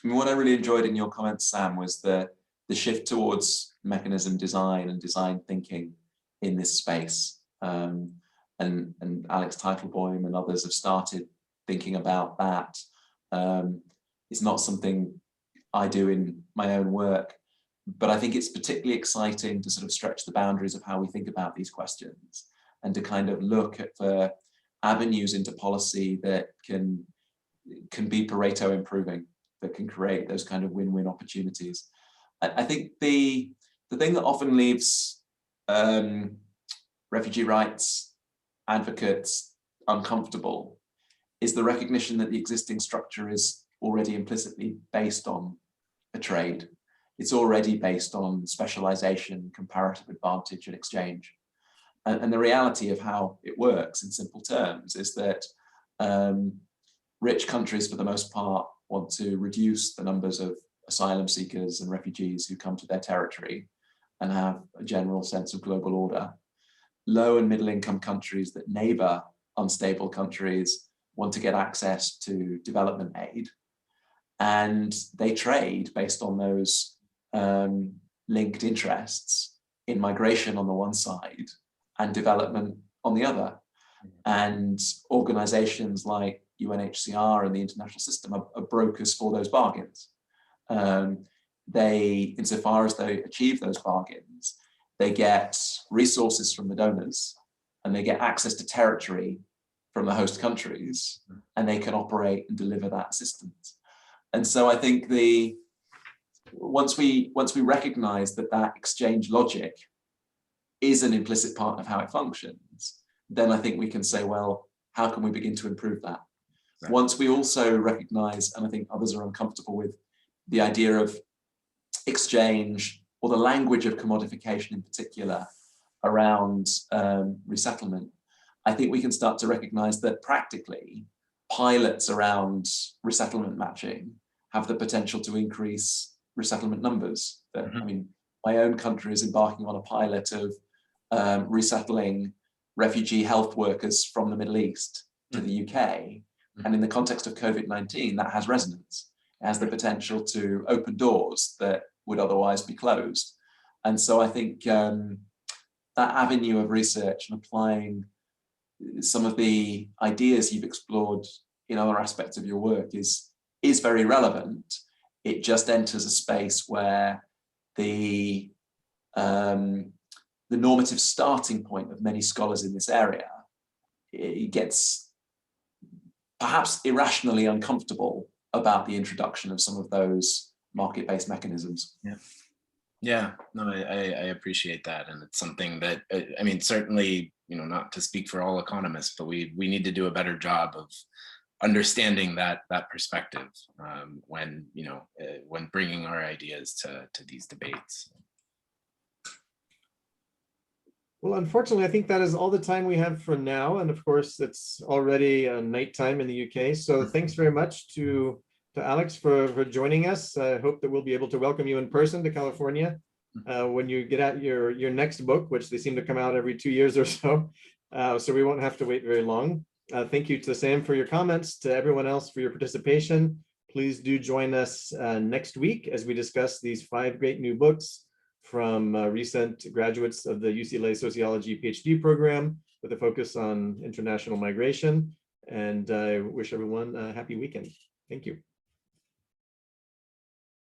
what I really enjoyed in your comments, Sam, was the shift towards mechanism design and design thinking in this space. And Alex Teitelbaum and others have started thinking about that. It's not something I do in my own work, but I think it's particularly exciting to sort of stretch the boundaries of how we think about these questions and to kind of look at the avenues into policy that can be Pareto improving, that can create those kind of win-win opportunities. I think the thing that often leaves refugee rights advocates uncomfortable is the recognition that the existing structure is already implicitly based on a trade. It's already based on specialization, comparative advantage, and exchange. And the reality of how it works in simple terms is that rich countries, for the most part, want to reduce the numbers of asylum seekers and refugees who come to their territory and have a general sense of global order. Low and middle income countries that neighbor unstable countries want to get access to development aid, and they trade based on those linked interests in migration on the one side and development on the other. And organizations like UNHCR and the international system are brokers for those bargains. They, insofar as they achieve those bargains, they get resources from the donors and they get access to territory from the host countries, and they can operate and deliver that assistance. And so I think once we recognize that exchange logic is an implicit part of how it functions, then I think we can say, well, how can we begin to improve that? Right. Once we also recognize, and I think others are uncomfortable with, the idea of exchange or the language of commodification in particular around resettlement, I think we can start to recognize that practically pilots around resettlement matching have the potential to increase resettlement numbers. I mean, my own country is embarking on a pilot of resettling refugee health workers from the Middle East to the UK. And in the context of COVID-19, that has resonance. It has the potential to open doors that would otherwise be closed. And so I think that avenue of research and applying some of the ideas you've explored in other aspects of your work is very relevant. It just enters a space where the normative starting point of many scholars in this area, it gets perhaps irrationally uncomfortable about the introduction of some of those market-based mechanisms. Yeah, no, I appreciate that, and it's something that I mean, certainly, not to speak for all economists, but we need to do a better job of understanding that perspective when bringing our ideas to these debates. Well, unfortunately, I think that is all the time we have for now. And of course, it's already nighttime in the UK. So thanks very much to Alex for joining us. I hope that we'll be able to welcome you in person to California when you get out your next book, which they seem to come out every 2 years or so. So we won't have to wait very long. Thank you to Sam for your comments, to everyone else for your participation. Please do join us next week as we discuss these 5 great new books from recent graduates of the UCLA Sociology PhD program with a focus on international migration. And I wish everyone a happy weekend. Thank you.